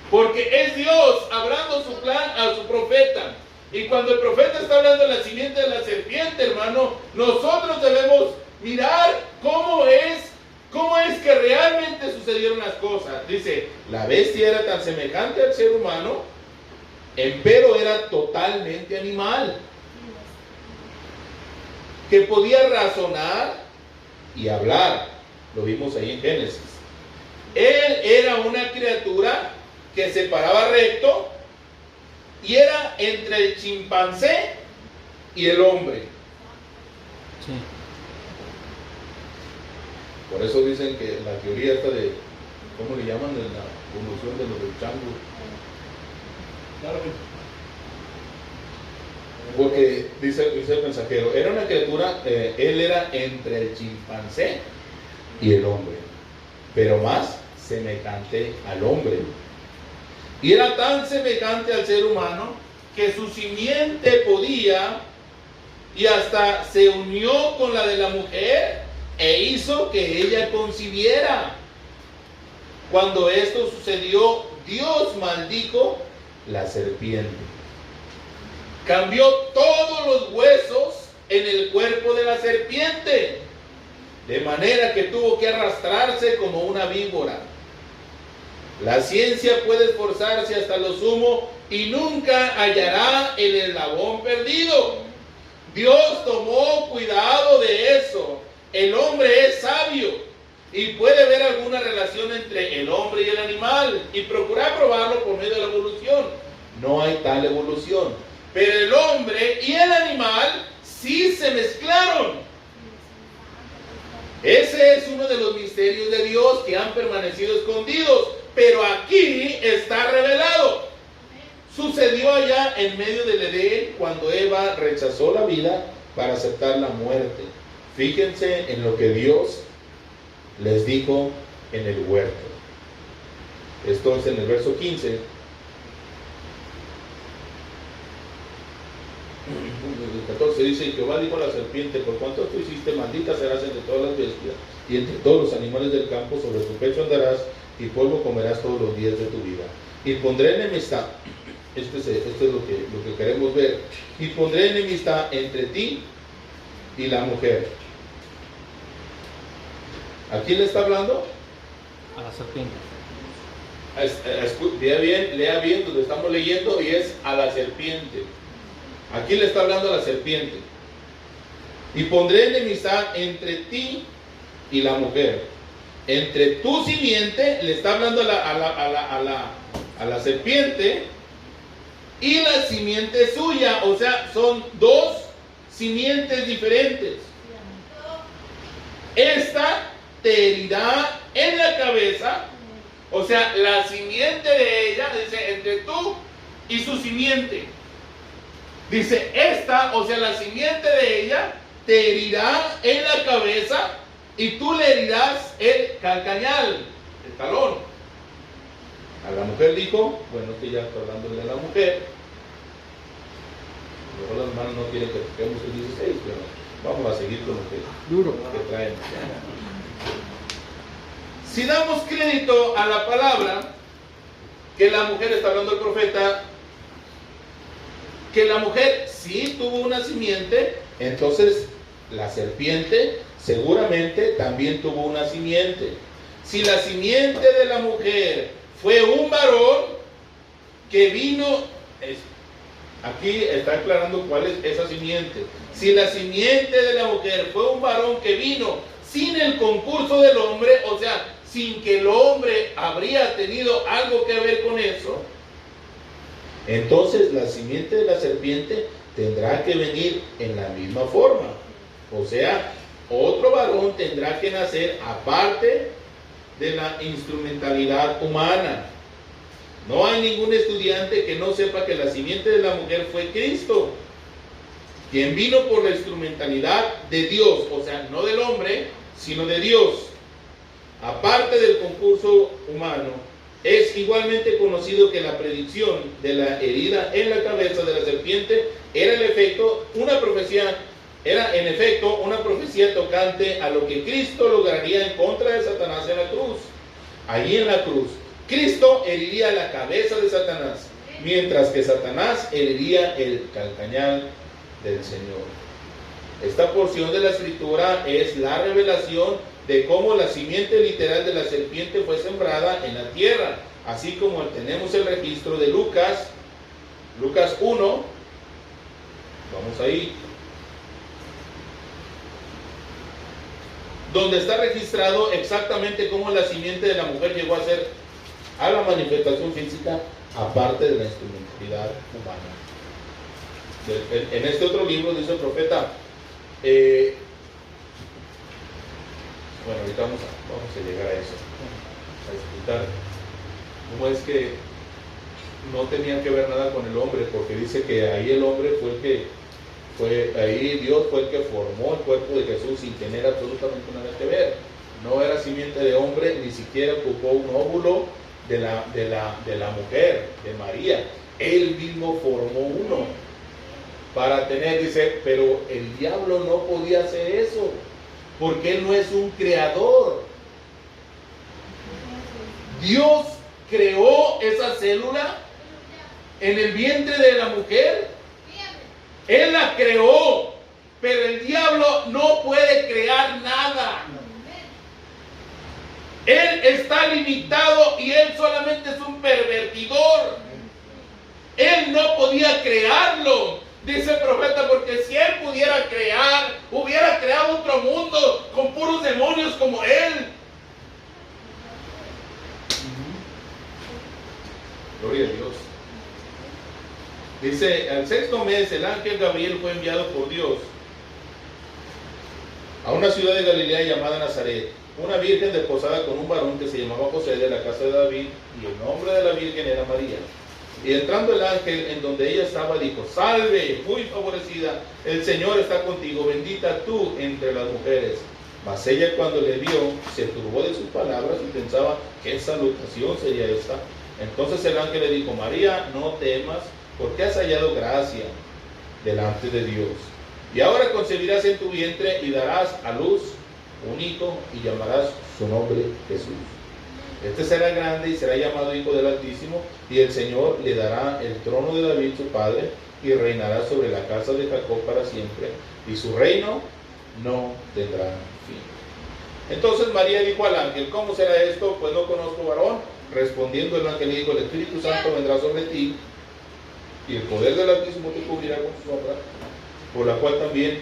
porque es Dios hablando su plan a su profeta. Y cuando el profeta está hablando de la simiente de la serpiente, hermano, nosotros debemos mirar cómo es que realmente sucedieron las cosas. Dice, la bestia era tan semejante al ser humano, empero era totalmente animal, que podía razonar y hablar. Lo vimos ahí en Génesis. Él era una criatura que se paraba recto y era entre el chimpancé y el hombre. Sí. Por eso dicen que la teoría esta de, ¿cómo le llaman? De la evolución de los del chango. Porque dice el mensajero, era una criatura, él era entre el chimpancé y el hombre, pero más semejante al hombre. Y era tan semejante al ser humano que su simiente podía, y hasta se unió con la de la mujer, e hizo que ella concibiera. Cuando esto sucedió, Dios maldijo la serpiente. Cambió todos los huesos en el cuerpo de la serpiente, de manera que tuvo que arrastrarse como una víbora. La ciencia puede esforzarse hasta lo sumo y nunca hallará el eslabón perdido. Dios tomó cuidado de eso. El hombre es sabio y puede ver alguna relación entre el hombre y el animal y procurar probarlo por medio de la evolución. No hay tal evolución. Pero el hombre y el animal sí se mezclaron. Ese es uno de los misterios de Dios que han permanecido escondidos, pero aquí está revelado. Sucedió allá en medio del Edén cuando Eva rechazó la vida para aceptar la muerte. Fíjense en lo que Dios les dijo en el huerto. Esto es en el verso 15. El 14 dice: y Jehová dijo a la serpiente: por cuanto tú hiciste, maldita serás entre todas las bestias y entre todos los animales del campo, sobre tu pecho andarás y polvo comerás todos los días de tu vida. Y pondré enemistad, esto es lo que queremos ver, y pondré enemistad entre ti y la mujer. ¿A quién le está hablando? A la serpiente. Lea bien donde estamos leyendo, y es a la serpiente. Aquí le está hablando a la serpiente. Y pondré enemistad entre ti y la mujer. Entre tu simiente, le está hablando a la serpiente, y la simiente suya. O sea, son dos simientes diferentes. Esta te herirá en la cabeza. O sea, la simiente de ella, dice, entre tú y su simiente. Dice, esta, o sea, la simiente de ella, te herirá en la cabeza y tú le herirás el calcañal, el talón. A la mujer dijo, bueno, que ya está hablándole a la mujer. Luego los hermanos no quieren que toquemos el 16, pero vamos a seguir con lo que traemos. Si damos crédito a la palabra que la mujer, está hablando el profeta, que la mujer sí tuvo una simiente, entonces la serpiente seguramente también tuvo una simiente. Si la simiente de la mujer fue un varón que vino, aquí está aclarando cuál es esa simiente. Si la simiente de la mujer fue un varón que vino sin el concurso del hombre, o sea, sin que el hombre habría tenido algo que ver con eso, entonces la simiente de la serpiente tendrá que venir en la misma forma. O sea, otro varón tendrá que nacer aparte de la instrumentalidad humana. No hay ningún estudiante que no sepa que la simiente de la mujer fue Cristo, quien vino por la instrumentalidad de Dios, o sea, no del hombre, sino de Dios. Aparte del concurso humano, es igualmente conocido que la predicción de la herida en la cabeza de la serpiente era en efecto una profecía tocante a lo que Cristo lograría en contra de Satanás en la cruz. Allí en la cruz, Cristo heriría la cabeza de Satanás, mientras que Satanás heriría el calcañal del Señor. Esta porción de la escritura es la revelación de cómo la simiente literal de la serpiente fue sembrada en la tierra, así como tenemos el registro de Lucas 1, vamos ahí, donde está registrado exactamente cómo la simiente de la mujer llegó a ser a la manifestación física, aparte de la instrumentalidad humana. En este otro libro dice el profeta, bueno, ahorita vamos a llegar a eso, a explicar cómo es que no tenía que ver nada con el hombre, porque dice que ahí el hombre ahí Dios fue el que formó el cuerpo de Jesús sin tener absolutamente nada que ver. No era simiente de hombre, ni siquiera ocupó un óvulo de la mujer, de María. Él mismo formó uno para tener, dice, pero el diablo no podía hacer eso, porque él no es un creador. Dios creó esa célula en el vientre de la mujer. Él la creó, pero el diablo no puede crear nada. Él está limitado y él solamente es un pervertidor. Él no podía crearlo. Dice el profeta, porque si él pudiera crear, hubiera creado otro mundo con puros demonios como él. Gloria a Dios. Dice, al sexto mes el ángel Gabriel fue enviado por Dios a una ciudad de Galilea llamada Nazaret, una virgen desposada con un varón que se llamaba José, de la casa de David, y el nombre de la virgen era María. Y entrando el ángel en donde ella estaba, dijo: salve, muy favorecida, el Señor está contigo, bendita tú entre las mujeres. Mas ella, cuando le vio, se turbó de sus palabras y pensaba: ¿qué salutación sería esta? Entonces el ángel le dijo: María, no temas, porque has hallado gracia delante de Dios. Y ahora concebirás en tu vientre y darás a luz un hijo, y llamarás su nombre Jesús. Este será grande y será llamado Hijo del Altísimo, y el Señor le dará el trono de David su padre, y reinará sobre la casa de Jacob para siempre, y su reino no tendrá fin. Entonces María dijo al ángel: ¿cómo será esto? Pues no conozco varón. Respondiendo el ángel le dijo: el Espíritu Santo vendrá sobre ti, y el poder del Altísimo te cubrirá con su sombra, por la cual también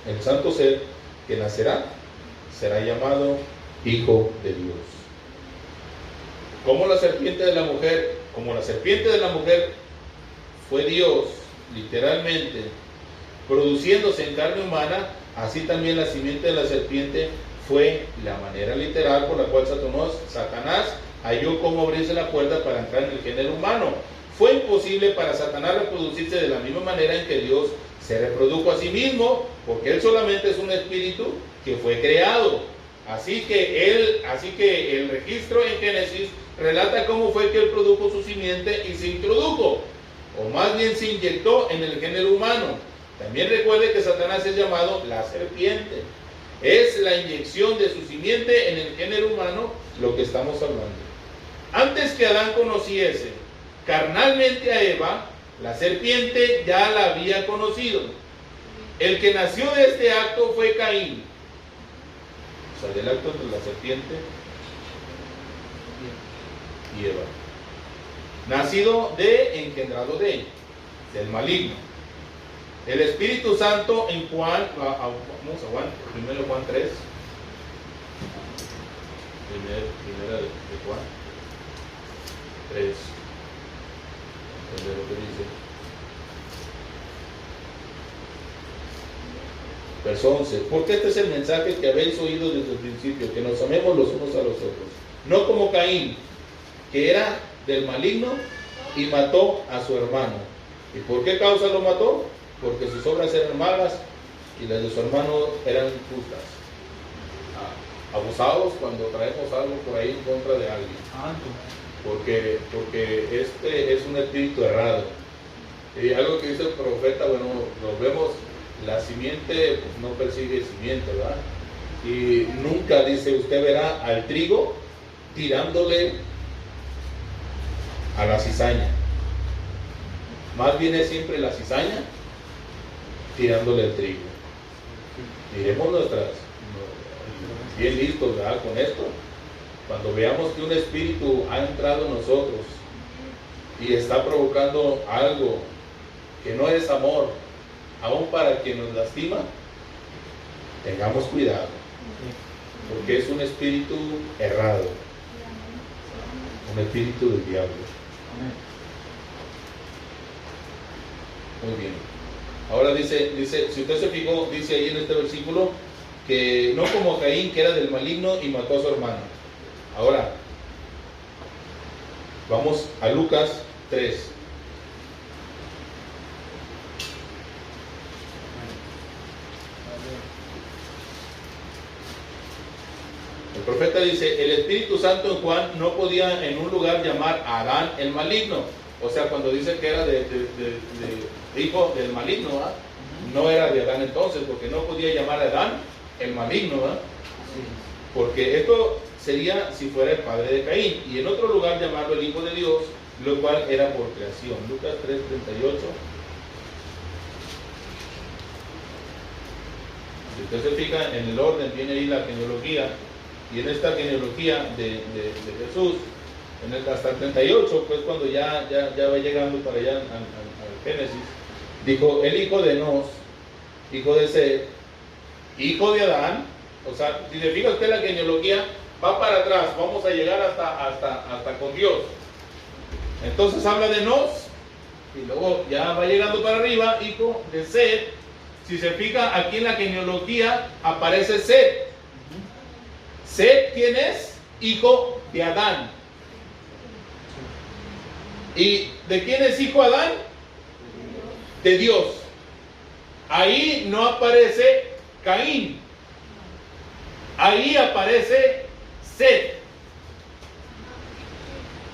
el santo ser que nacerá será llamado Hijo de Dios. Como la serpiente de la mujer fue Dios, literalmente, produciéndose en carne humana, así también la simiente de la serpiente fue la manera literal por la cual Satanás halló cómo abrirse la puerta para entrar en el género humano. Fue imposible para Satanás reproducirse de la misma manera en que Dios se reprodujo a sí mismo, porque él solamente es un espíritu que fue creado. Así que el registro en Génesis relata cómo fue que él produjo su simiente y se introdujo, o más bien se inyectó en el género humano. También recuerde que Satanás es llamado la serpiente. Es la inyección de su simiente en el género humano lo que estamos hablando. Antes que Adán conociese carnalmente a Eva, la serpiente ya la había conocido. El que nació de este acto fue Caín. O sea, del acto entre la serpiente y Eva. Nacido de, engendrado del maligno. El Espíritu Santo en Juan, vamos a Juan, primero Juan 3. Primera de Juan 3. Lo que dice. Verso 11. Porque este es el mensaje que habéis oído desde el principio, que nos amemos los unos a los otros. No como Caín, que era del maligno y mató a su hermano. ¿Y por qué causa lo mató? Porque sus obras eran malas y las de su hermano eran justas. Abusados cuando traemos algo por ahí en contra de alguien. Porque este es un espíritu errado. Y algo que dice el profeta, bueno, lo vemos, la simiente pues, no persigue simiente, ¿verdad? Y nunca dice, usted verá al trigo tirándole a la cizaña. Más bien es siempre la cizaña tirándole al trigo. Miremos nuestras, bien listos, ¿verdad? Con esto. Cuando veamos que un espíritu ha entrado en nosotros y está provocando algo que no es amor, aún para quien nos lastima, tengamos cuidado, porque es un espíritu errado, un espíritu del diablo. Muy bien. Ahora dice, si usted se fijó, dice ahí en este versículo que no como Caín, que era del maligno y mató a su hermano. Ahora, vamos a Lucas 3. El profeta dice, el Espíritu Santo en Juan no podía en un lugar llamar a Adán el maligno. O sea, cuando dice que era de hijo del maligno, ¿verdad? No era de Adán entonces, porque no podía llamar a Adán el maligno, ¿verdad? Porque esto sería si fuera el padre de Caín, y en otro lugar llamarlo el Hijo de Dios, lo cual era por creación. Lucas 3:38. Si usted se fija en el orden, viene ahí la genealogía, y en esta genealogía de Jesús hasta el 38, pues cuando ya va llegando para allá al Génesis, dijo, el hijo de Enos, hijo de Set, hijo de Adán. O sea, si se fija usted la genealogía, va para atrás, vamos a llegar hasta con Dios. Entonces habla de Enos, y luego ya va llegando para arriba, hijo de Set. Si se fija aquí en la genealogía, aparece Set. Set, ¿quién es? Hijo de Adán. ¿Y de quién es hijo Adán? De Dios. Ahí no aparece Caín. Ahí aparece Set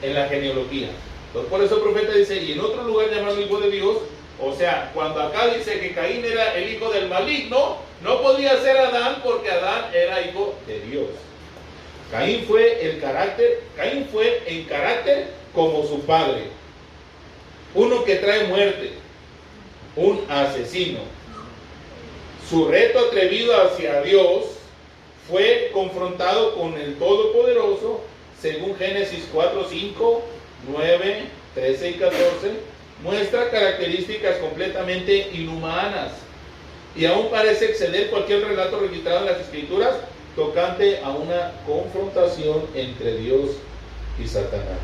en la genealogía. Entonces, por eso el profeta dice, y en otro lugar llamarlo hijo de Dios. O sea, cuando acá dice que Caín era el hijo del maligno, no podía ser Adán porque Adán era hijo de Dios. Caín fue en carácter como su padre, uno que trae muerte, un asesino. Su reto atrevido hacia Dios fue confrontado con el Todopoderoso, según Génesis 4, 5, 9, 13 y 14, muestra características completamente inhumanas y aún parece exceder cualquier relato registrado en las Escrituras tocante a una confrontación entre Dios y Satanás.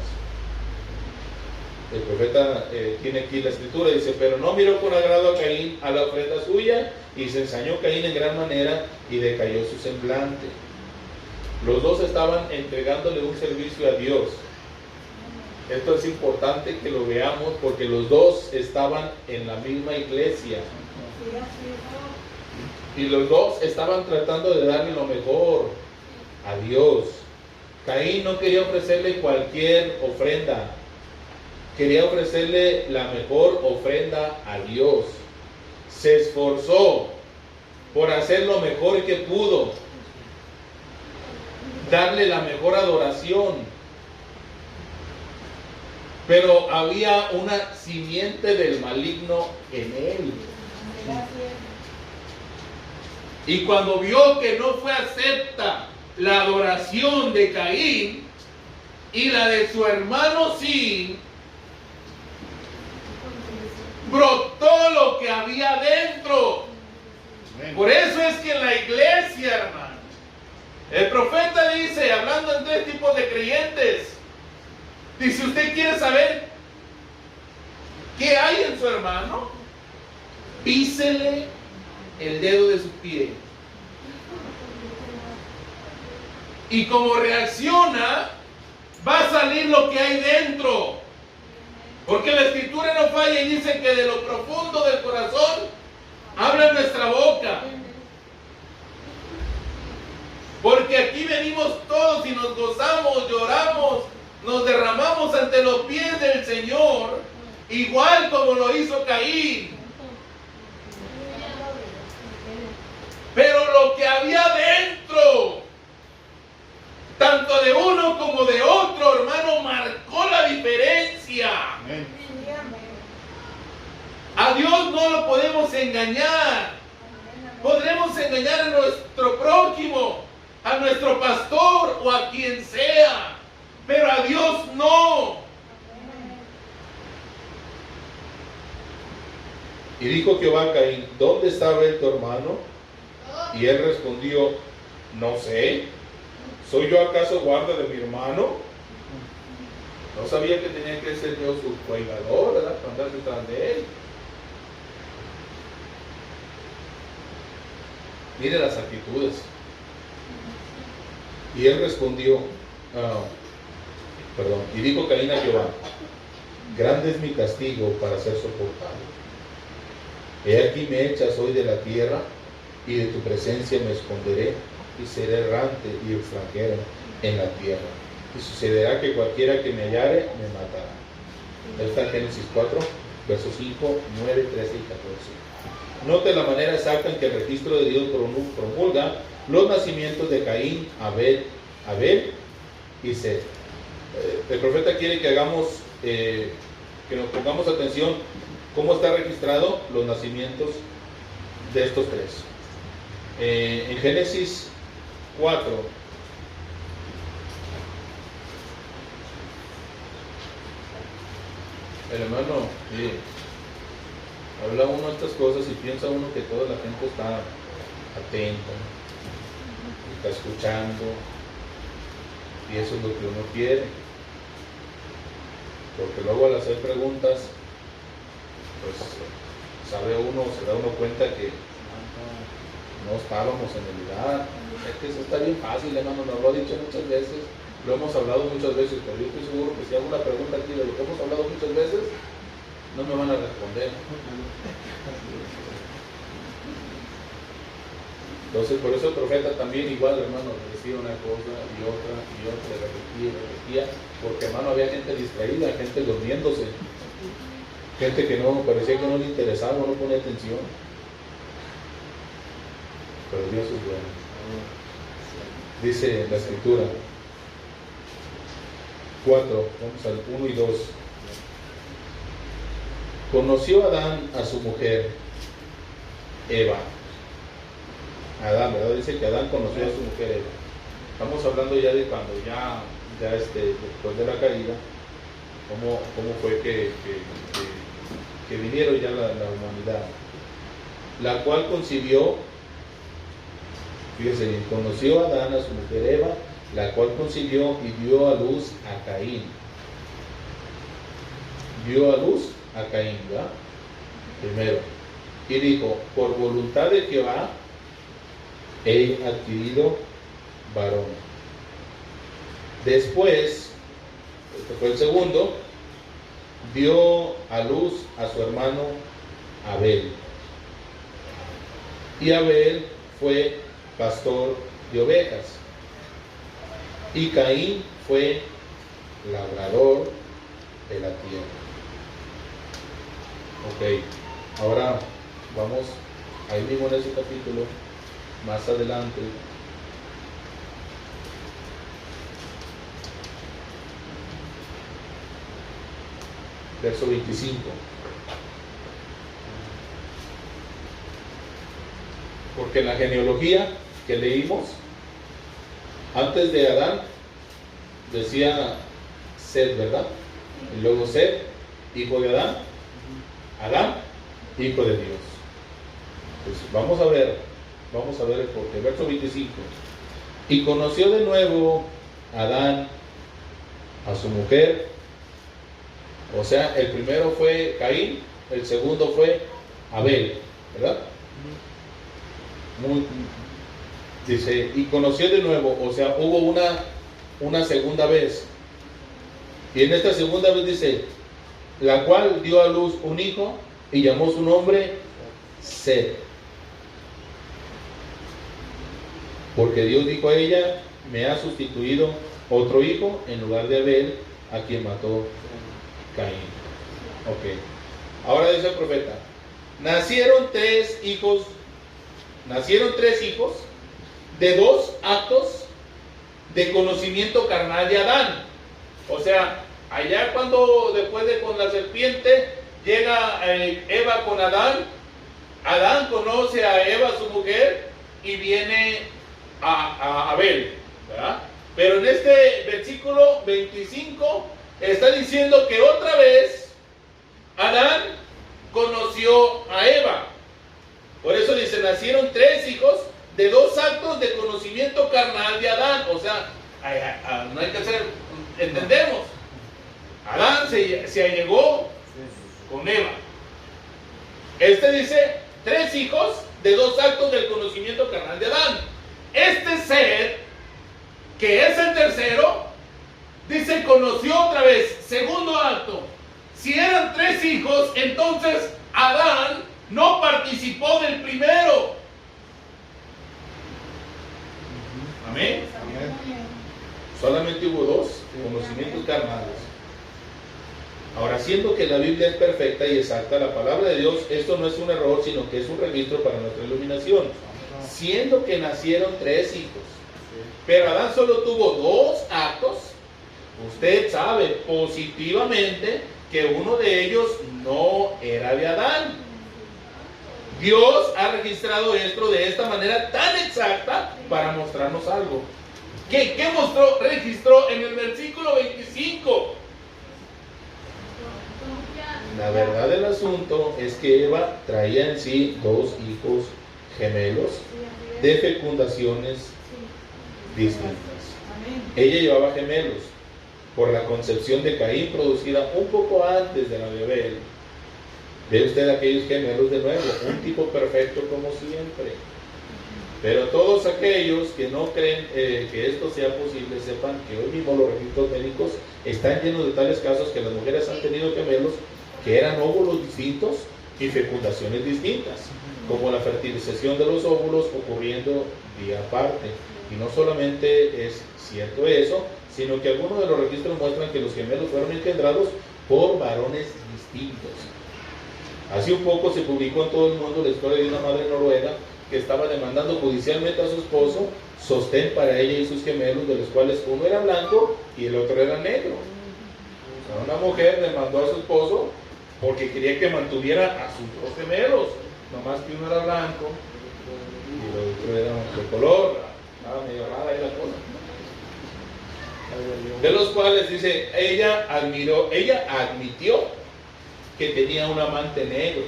El profeta tiene aquí la escritura, dice, pero no miró con agrado a Caín a la ofrenda suya, y se ensañó Caín en gran manera y decayó su semblante. Los dos estaban entregándole un servicio a Dios. Esto es importante que lo veamos porque los dos estaban en la misma iglesia. Y los dos estaban tratando de darle lo mejor a Dios. Caín no quería ofrecerle cualquier ofrenda. Quería ofrecerle la mejor ofrenda a Dios. Se esforzó por hacer lo mejor que pudo. Darle la mejor adoración. Pero había una simiente del maligno en él. Y cuando vio que no fue acepta la adoración de Caín y la de su hermano Sin, brotó lo que había dentro. Por eso es que en la iglesia, hermano, el profeta dice, hablando en tres tipos de creyentes, dice, ¿usted quiere saber qué hay en su hermano? Písele el dedo de su pie. Y como reacciona, va a salir lo que hay dentro. Porque la escritura no falla y dice que de lo profundo del corazón habla nuestra boca. Porque aquí venimos todos y nos gozamos, lloramos, nos derramamos ante los pies del Señor, igual como lo hizo Caín. Pero lo que había dentro, tanto de uno como de otro, hermano, marcó la diferencia. Amén. A Dios no lo podemos engañar. Podremos engañar a nuestro prójimo, a nuestro pastor o a quien sea, pero a Dios no. Y dijo Jehová a Caín, ¿dónde está Abel tu hermano? Y él respondió, no sé. ¿Soy yo acaso guarda de mi hermano? No sabía que tenía que ser yo su cuidador, ¿verdad? Para andar detrás de él. Mire las actitudes. Y él respondió, y dijo Caín a Jehová, grande es mi castigo para ser soportado. He aquí me echas hoy de la tierra, y de tu presencia me esconderé, y seré errante y extranjero en la tierra. Y sucederá que cualquiera que me hallare me matará. Está en Génesis 4, versos 5, 9, 13 y 14. Note la manera exacta en que el registro de Dios promulga los nacimientos de Caín, Abel y Set. El profeta quiere que nos pongamos atención cómo está registrado los nacimientos de estos tres. En Génesis 4, Hermano, sí, habla uno de estas cosas y piensa uno que toda la gente está atenta, está escuchando, y eso es lo que uno quiere. Porque luego al hacer preguntas, pues sabe uno, se da uno cuenta que no estábamos en el lugar. Es que eso está bien fácil, hermano, nos lo ha dicho muchas veces, lo hemos hablado muchas veces, pero yo estoy seguro que si hago una pregunta aquí de lo que hemos hablado muchas veces, no me van a responder. Entonces, por eso el profeta también igual, hermano, decía una cosa y otra, repetía, porque, hermano, había gente distraída, gente durmiéndose, gente que no, parecía que no le interesaba, no ponía atención. Pero Dios es bueno. Dice la Escritura 4, vamos al 1 y 2. Conoció Adán a su mujer Eva. Adán, ¿verdad? Dice que Adán conoció a su mujer Eva. Estamos hablando ya de cuando ya después de la caída, cómo fue que vinieron ya la humanidad, la cual concibió, fíjese bien, conoció a Adán a su mujer Eva, la cual concibió y dio a luz a Caín. Dio a luz a Caín, ¿verdad? Primero. Y dijo, por voluntad de Jehová he adquirido varón. Después, este fue el segundo, dio a luz a su hermano Abel. Y Abel fue pastor de ovejas. Y Caín fue labrador de la tierra. Ok, ahora vamos ahí mismo en ese capítulo, más adelante. Verso 25. Porque en la genealogía que leímos, antes de Adán, decía Set, ¿verdad? Y luego Set, hijo de Adán, Adán, hijo de Dios. Pues vamos a ver el porqué. Verso 25. Y conoció de nuevo Adán a su mujer. O sea, el primero fue Caín, el segundo fue Abel, ¿verdad? Dice, y conoció de nuevo, o sea, hubo una segunda vez. Y en esta segunda vez dice, la cual dio a luz un hijo y llamó su nombre Set. Porque Dios dijo a ella, me ha sustituido otro hijo en lugar de Abel, a quien mató Caín. Ok. Ahora dice el profeta, nacieron tres hijos de dos actos de conocimiento carnal de Adán. O sea, allá cuando después de con la serpiente llega Eva con Adán, Adán conoce a Eva, su mujer, y viene a Abel, ¿verdad? Pero en este versículo 25 está diciendo que otra vez Adán conoció a Eva. Por eso dice, nacieron tres hijos de dos actos de conocimiento carnal de Adán. O sea, no hay que hacer, entendemos. Adán se allegó con Eva. Este dice, tres hijos de dos actos del conocimiento carnal de Adán. Este ser, que es el tercero, dice, conoció otra vez, segundo acto. Si eran tres hijos, entonces Adán no participó del primero. Amén. Solamente hubo dos conocimientos carnales. Ahora, siendo que la Biblia es perfecta y exacta, la palabra de Dios, esto no es un error, sino que es un registro para nuestra iluminación. Siendo que nacieron tres hijos, pero Adán solo tuvo dos actos, usted sabe positivamente que uno de ellos no era de Adán. Dios ha registrado esto de esta manera tan exacta para mostrarnos algo. ¿Qué registró en el versículo 25? La verdad del asunto es que Eva traía en sí dos hijos gemelos de fecundaciones distintas. Ella llevaba gemelos por la concepción de Caín producida un poco antes de la de Abel. Ve usted aquellos gemelos de nuevo, un tipo perfecto como siempre. Pero todos aquellos que no creen que esto sea posible, sepan que hoy mismo los registros médicos están llenos de tales casos que las mujeres han tenido gemelos que eran óvulos distintos y fecundaciones distintas, como la fertilización de los óvulos ocurriendo día aparte. Y no solamente es cierto eso, sino que algunos de los registros muestran que los gemelos fueron engendrados por varones distintos. Hace un poco se publicó en todo el mundo la historia de una madre noruega que estaba demandando judicialmente a su esposo sostén para ella y sus gemelos, de los cuales uno era blanco y el otro era negro. O sea, una mujer demandó a su esposo porque quería que mantuviera a sus dos gemelos, nomás que uno era blanco y el otro era de color, estaba medio rara ahí la cosa. De los cuales dice, ella admitió que tenía un amante negro.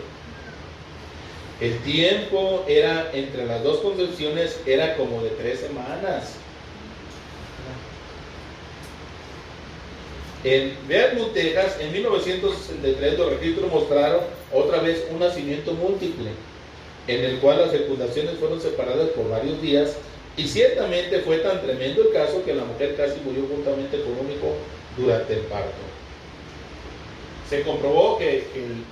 El tiempo era entre las dos concepciones era como de 3 semanas. En Vermont, Texas, en 1963 los registros mostraron otra vez un nacimiento múltiple, en el cual las fecundaciones fueron separadas por varios días, y ciertamente fue tan tremendo el caso que la mujer casi murió juntamente con un hijo durante el parto. Se comprobó que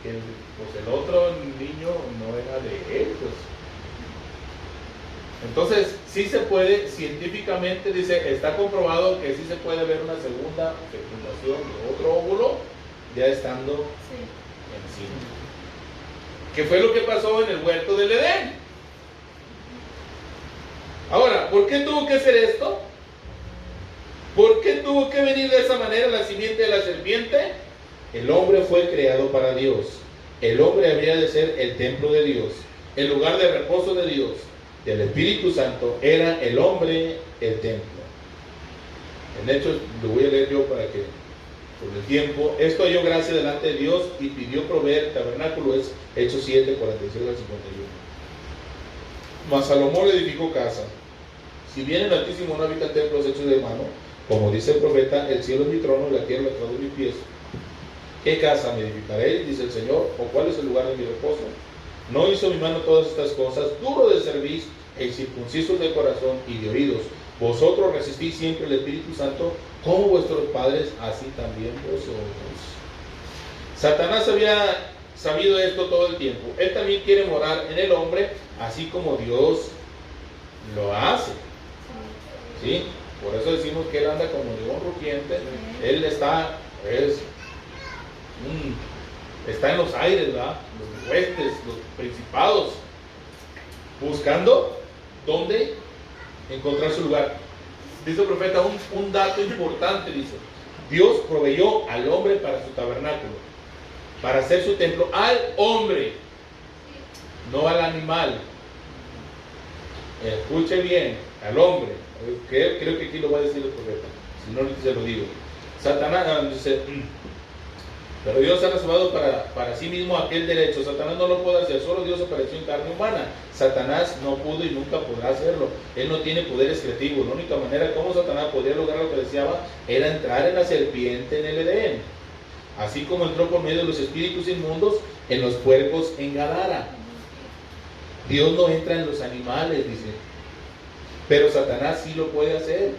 el otro niño no era de él, pues. Entonces, sí se puede, científicamente dice, está comprobado que sí se puede ver una segunda fecundación de otro óvulo ya estando encima. ¿Qué fue lo que pasó en el huerto del Edén? Ahora, ¿por qué tuvo que hacer esto? ¿Por qué tuvo que venir de esa manera la simiente de la serpiente? El hombre fue creado para Dios. El hombre habría de ser el templo de Dios, el lugar de reposo de Dios, del Espíritu Santo. Era el hombre el templo. En Hechos, lo voy a leer yo para que, por el tiempo, esto halló gracia delante de Dios y pidió proveer tabernáculo, es Hechos 7, 46 al 51. Mas Salomón le edificó casa. Si bien el Altísimo no habita en templos hechos de mano, como dice el profeta, el cielo es mi trono y la tierra el estrado de mis pies. ¿Qué casa me edificaréis? Dice el Señor, ¿o cuál es el lugar de mi reposo? No hizo mi mano todas estas cosas, duro de servicio e incircuncisos de corazón y de oídos. Vosotros resistís siempre el Espíritu Santo, como vuestros padres, así también vosotros. Satanás había sabido esto todo el tiempo. Él también quiere morar en el hombre, así como Dios lo hace. ¿Sí? Por eso decimos que él anda como león rugiente. Él está en los aires, ¿verdad? Los huestes, los principados, buscando dónde encontrar su lugar. Dice el profeta un dato importante, dice: Dios proveyó al hombre para su tabernáculo, para hacer su templo, al hombre, no al animal. Escuche bien, al hombre. Creo que aquí lo va a decir el profeta, si no se lo digo. Satanás dice, pero Dios ha reservado para sí mismo aquel derecho. Satanás no lo puede hacer, solo Dios apareció en carne humana. Satanás no pudo y nunca podrá hacerlo. Él no tiene poderes creativos. La única manera como Satanás podría lograr lo que deseaba era entrar en la serpiente en el Edén, así como entró por medio de los espíritus inmundos en los puercos en Gadara. Dios no entra en los animales, dice, pero Satanás sí lo puede hacer.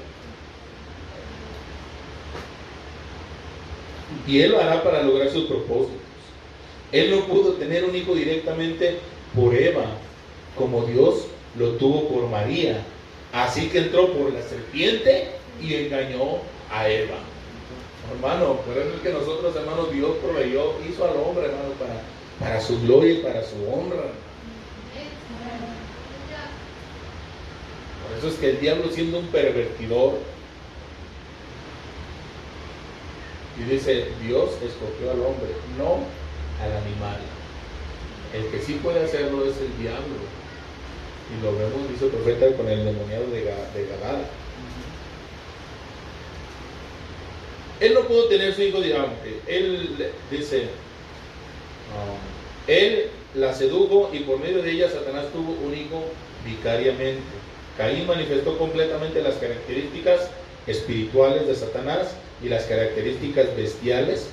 Y él lo hará para lograr sus propósitos. Él no pudo tener un hijo directamente por Eva, como Dios lo tuvo por María. Así que entró por la serpiente y engañó a Eva. Hermano, por eso es que nosotros, hermanos, Dios proveyó, hizo al hombre, hermano, para su gloria y para su honra. Por eso es que el diablo, siendo un pervertidor, y dice, Dios escogió al hombre, no al animal. El que sí puede hacerlo es el diablo. Y lo vemos, dice el profeta, con el demoniado de Gadara. Él no pudo tener su hijo, digamos, él dice, Él la sedujo y por medio de ella Satanás tuvo un hijo vicariamente. Caín manifestó completamente las características espirituales de Satanás y las características bestiales,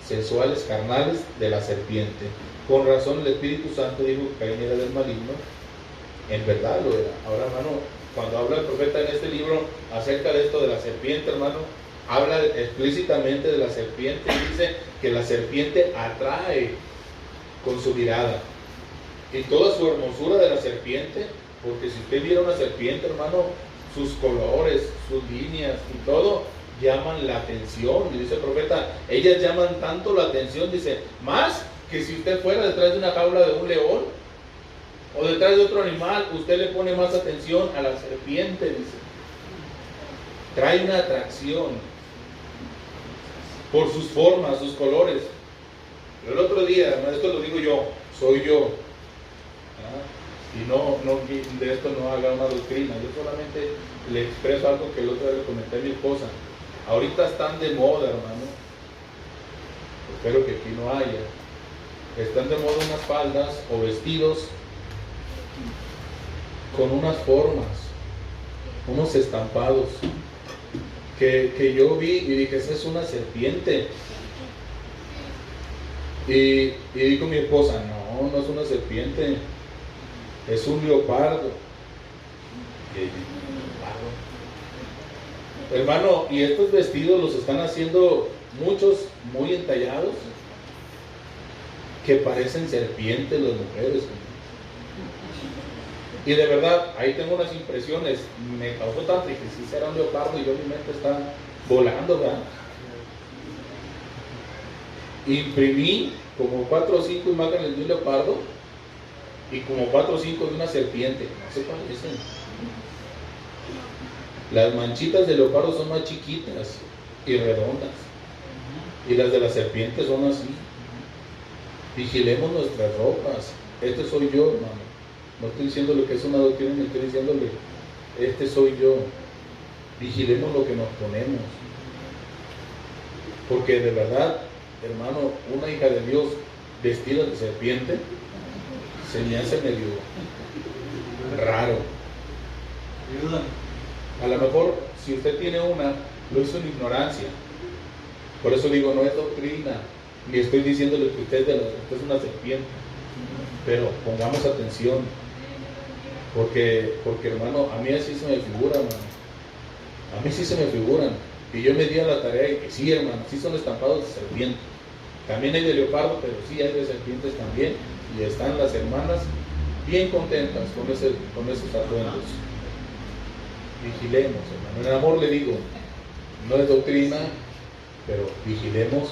sensuales, carnales de la serpiente. Con razón el Espíritu Santo dijo que Caín era del maligno. En verdad lo era. Ahora, hermano, cuando habla el profeta en este libro acerca de esto de la serpiente, hermano, habla explícitamente de la serpiente y dice que la serpiente atrae con su mirada y toda su hermosura de la serpiente, porque si usted viera una serpiente, hermano, sus colores, sus líneas y todo llaman la atención. Y dice el profeta, ellas llaman tanto la atención, dice, más que si usted fuera detrás de una jaula de un león o detrás de otro animal, usted le pone más atención a la serpiente, dice. Trae una atracción por sus formas, sus colores. Pero el otro día, hermano, esto lo digo yo, soy yo. Y no, de esto no haga una doctrina. Yo solamente le expreso algo que el otro día le comenté a mi esposa. Ahorita están de moda, hermano. Espero que aquí no haya. Están de moda unas faldas o vestidos con unas formas, unos estampados que yo vi y dije, esa es una serpiente. Y dijo mi esposa, no es una serpiente, es un leopardo. Hermano, y estos vestidos los están haciendo muchos muy entallados, que parecen serpientes las mujeres. Y de verdad, ahí tengo unas impresiones, me causó tanto, que si será un leopardo y yo mi mente está volando, ¿verdad? Imprimí como 4 o 5 imágenes de un leopardo y como 4 o 5 de una serpiente, no se parecen. Las manchitas de leopardo son más chiquitas y redondas, y las de la serpiente son así. Vigilemos nuestras ropas. Este soy yo, hermano. No estoy diciéndole que es una doctrina, ni estoy diciéndole, este soy yo. Vigilemos lo que nos ponemos. Porque de verdad, hermano, una hija de Dios vestida de serpiente se me hace medio raro. A lo mejor, si usted tiene una, lo hizo en ignorancia. Por eso digo, no es doctrina, ni estoy diciéndole que usted es una serpiente. Pero pongamos atención, porque hermano, a mí así se me figura, hermano. A mí sí se me figuran. Y yo me di a la tarea y que sí, hermano, sí son estampados de serpiente. También hay de leopardo, pero sí hay de serpientes también. Y están las hermanas bien contentas con esos atuendos. Vigilemos, hermano. En amor le digo, no es doctrina, pero vigilemos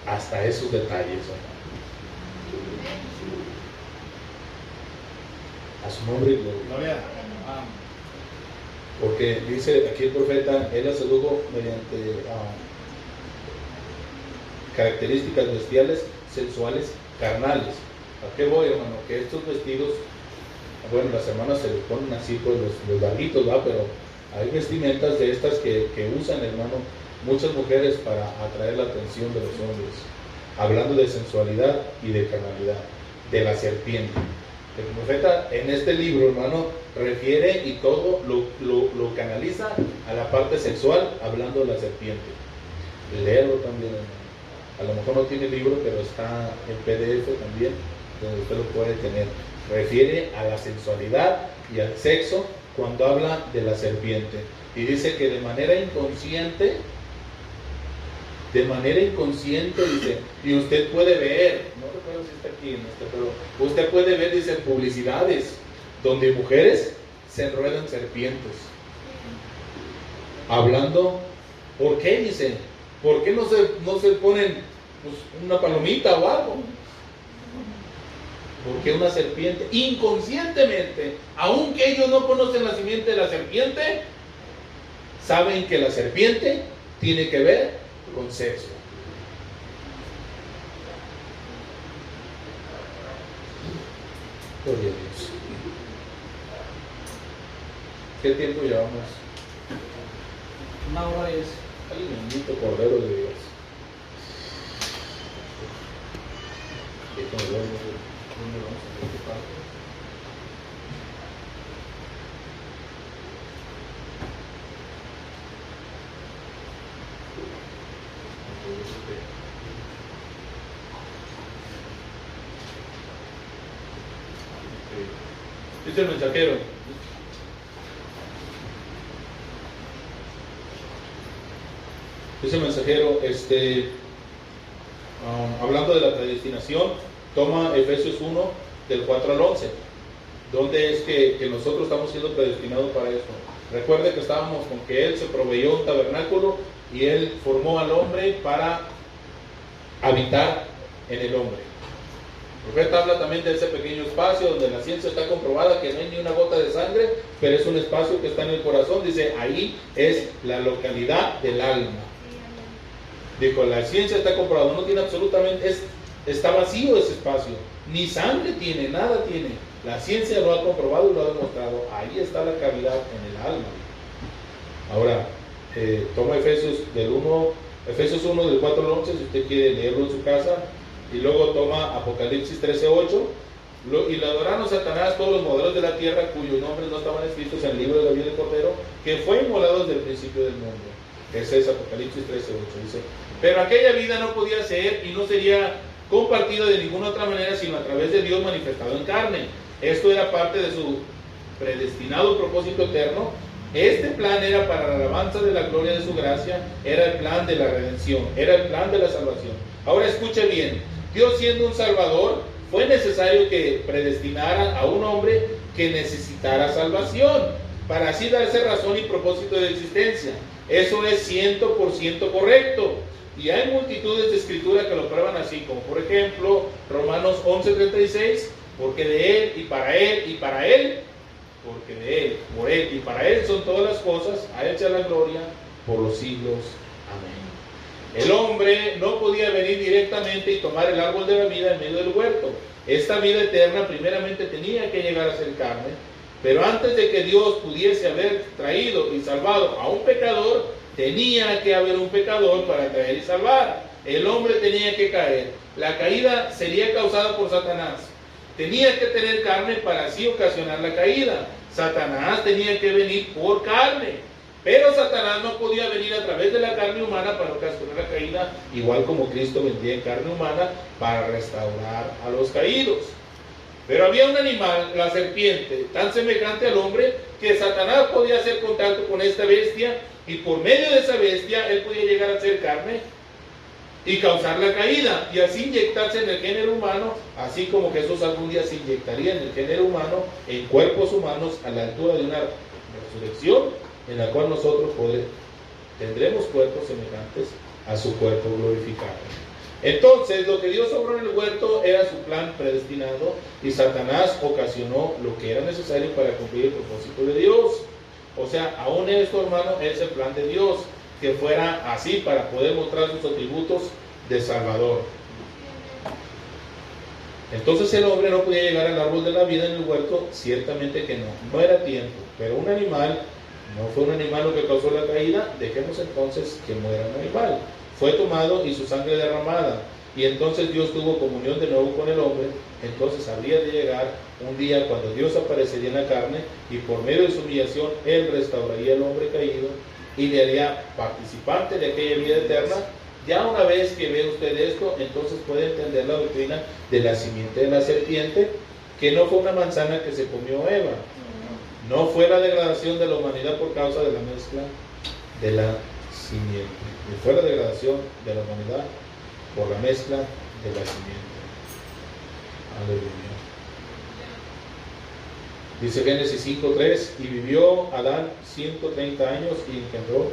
hasta esos detalles, hermano. A su nombre y gloria. Porque dice aquí el profeta, él la sedujo mediante características bestiales, sensuales, carnales. ¿A qué voy, hermano? Que estos vestidos, bueno, las hermanas se les ponen así, pues los larguitos, ¿va? Pero hay vestimentas de estas que usan, hermano, muchas mujeres para atraer la atención de los hombres, hablando de sensualidad y de carnalidad, de la serpiente. El profeta en este libro, hermano, refiere y todo lo canaliza a la parte sexual, hablando de la serpiente. Léalo también, hermano. A lo mejor no tiene libro, pero está en PDF también, donde usted lo puede tener. Refiere a la sensualidad y al sexo cuando habla de la serpiente. Y dice que de manera inconsciente, dice, y usted puede ver, no recuerdo si está aquí, pero usted puede ver, dice, publicidades donde mujeres se enredan serpientes. Hablando, ¿por qué? Dice, ¿por qué no se ponen pues, una palomita o algo? Porque una serpiente, inconscientemente, aunque ellos no conocen la simiente de la serpiente, saben que la serpiente tiene que ver con sexo. Gloria a Dios. ¿Qué tiempo llevamos? 1 hora es. Ay, bendito Cordero de Dios. Dice el mensajero. Dice el mensajero, hablando de la predestinación, toma Efesios 1, del 4 al 11. ¿Dónde es que nosotros estamos siendo predestinados para esto? Recuerde que estábamos con que Él se proveyó un tabernáculo y Él formó al hombre para habitar en el hombre. El profeta habla también de ese pequeño espacio donde la ciencia está comprobada que no hay ni una gota de sangre, pero es un espacio que está en el corazón. Dice, ahí es la localidad del alma. Dijo, la ciencia está comprobada, no tiene absolutamente, está vacío ese espacio, ni sangre tiene, nada tiene. La ciencia lo ha comprobado y lo ha demostrado. Ahí está la cavidad en el alma. Ahora, toma Efesios 1 del 4 al 11, si usted quiere leerlo en su casa, y luego toma Apocalipsis 13:8, y le adoraron a Satanás todos los modelos de la tierra cuyos nombres no estaban escritos en el libro de la vida del Cordero, que fue inmolado desde el principio del mundo. Ese es Apocalipsis 13:8, dice, pero aquella vida no podía ser y no sería compartida de ninguna otra manera sino a través de Dios manifestado en carne. Esto era parte de su predestinado propósito eterno. Este plan era para la alabanza de la gloria de su gracia, era el plan de la redención, era el plan de la salvación. Ahora escuche bien, Dios siendo un salvador, fue necesario que predestinara a un hombre que necesitara salvación, para así darse razón y propósito de existencia. Eso es 100% correcto. Y hay multitudes de escrituras que lo prueban así, como por ejemplo Romanos 11:36, porque de Él y para Él y para Él, porque de Él, por Él y para Él son todas las cosas, a Él sea la gloria por los siglos. Amén. El hombre no podía venir directamente y tomar el árbol de la vida en medio del huerto. Esta vida eterna primeramente tenía que llegar a ser carne, pero antes de que Dios pudiese haber traído y salvado a un pecador, tenía que haber un pecador para traer y salvar. El hombre tenía que caer. La caída sería causada por Satanás. Tenía que tener carne para así ocasionar la caída. Satanás tenía que venir por carne. Pero Satanás no podía venir a través de la carne humana para ocasionar la caída, igual como Cristo vendría en carne humana para restaurar a los caídos. Pero había un animal, la serpiente, tan semejante al hombre que Satanás podía hacer contacto con esta bestia y por medio de esa bestia él podía llegar a ser carne y causar la caída y así inyectarse en el género humano, así como Jesús algún día se inyectaría en el género humano en cuerpos humanos a la altura de una resurrección en la cual nosotros tendremos cuerpos semejantes a su cuerpo glorificado. Entonces, lo que Dios obró en el huerto era su plan predestinado y Satanás ocasionó lo que era necesario para cumplir el propósito de Dios. O sea, aún esto, hermano, es el plan de Dios, que fuera así para poder mostrar sus atributos de Salvador. Entonces el hombre no podía llegar al árbol de la vida en el huerto, ciertamente que no era tiempo, pero un animal, no fue un animal lo que causó la caída, dejemos entonces que muera un animal. Fue tomado y su sangre derramada, y entonces Dios tuvo comunión de nuevo con el hombre. Entonces habría de llegar un día cuando Dios aparecería en la carne y por medio de su humillación Él restauraría al hombre caído y le haría participante de aquella vida eterna. Ya una vez que ve usted esto, entonces puede entender la doctrina de la simiente de la serpiente, que no fue una manzana que se comió Eva, no fue la degradación de la humanidad por causa de la mezcla de la simiente. Y fue la degradación de la humanidad por la mezcla de la simiente. Aleluya. Dice Génesis 5:3, y vivió Adán 130 años y engendró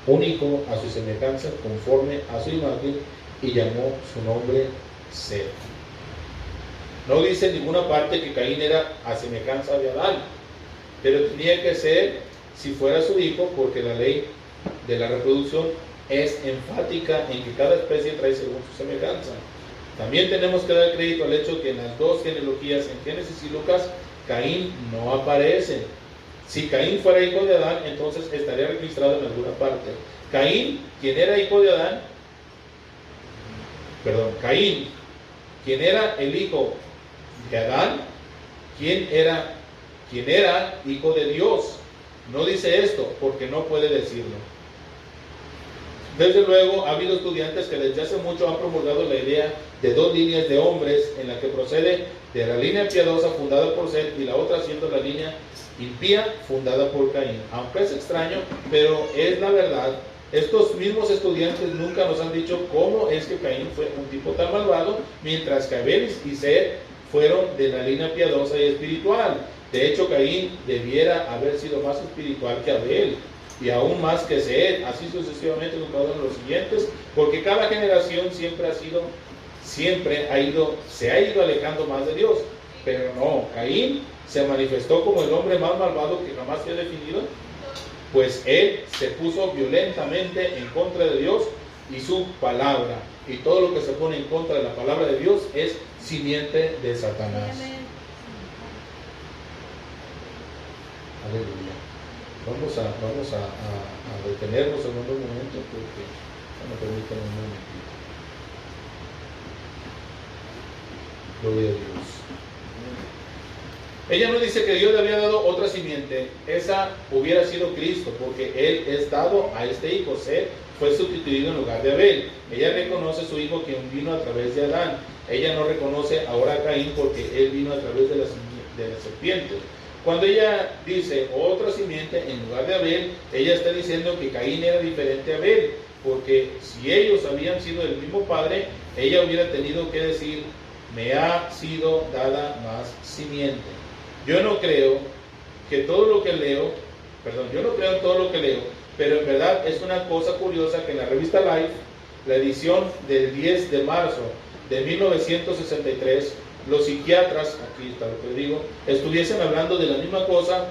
un hijo a su semejanza conforme a su imagen y llamó su nombre Set. No dice en ninguna parte que Caín era a semejanza de Adán, pero tenía que ser si fuera su hijo, porque la ley de la reproducción es enfática en que cada especie trae según su semejanza. También tenemos que dar crédito al hecho que en las dos genealogías, en Génesis y Lucas, Caín no aparece. Si Caín fuera hijo de Adán, entonces estaría registrado en alguna parte. Caín, quien era hijo de Adán, Caín, quien era el hijo de Adán, quien era hijo de Dios. No dice esto porque no puede decirlo. Desde luego, ha habido estudiantes que desde hace mucho han promulgado la idea de dos líneas de hombres en la que procede de la línea piadosa fundada por Set y la otra siendo la línea impía fundada por Caín. Aunque es extraño, pero es la verdad. Estos mismos estudiantes nunca nos han dicho cómo es que Caín fue un tipo tan malvado, mientras que Abel y Set fueron de la línea piadosa y espiritual. De hecho, Caín debiera haber sido más espiritual que Abel, y aún más que Set, así sucesivamente con cada uno de los siguientes, porque cada generación se ha ido alejando más de Dios. Pero no, Caín se manifestó como el hombre más malvado que jamás se ha definido, pues él se puso violentamente en contra de Dios y su palabra, y todo lo que se pone en contra de la palabra de Dios es simiente de Satanás. Aleluya. Vamos a detenernos en un momento, porque me permiten un momentito. Gloria a Dios. Ella no dice que Dios le había dado otra simiente. Esa hubiera sido Cristo, porque Él es dado a este hijo. Set fue sustituido en lugar de Abel. Ella reconoce a su hijo quien vino a través de Adán. Ella no reconoce ahora a Caín porque él vino a través de la serpiente. Cuando ella dice otra simiente en lugar de Abel, ella está diciendo que Caín era diferente a Abel, porque si ellos habían sido del mismo padre, ella hubiera tenido que decir: me ha sido dada más simiente. Yo no creo en todo lo que leo, pero en verdad es una cosa curiosa que en la revista Life, la edición del 10 de marzo de 1963, los psiquiatras, aquí está lo que digo, estuviesen hablando de la misma cosa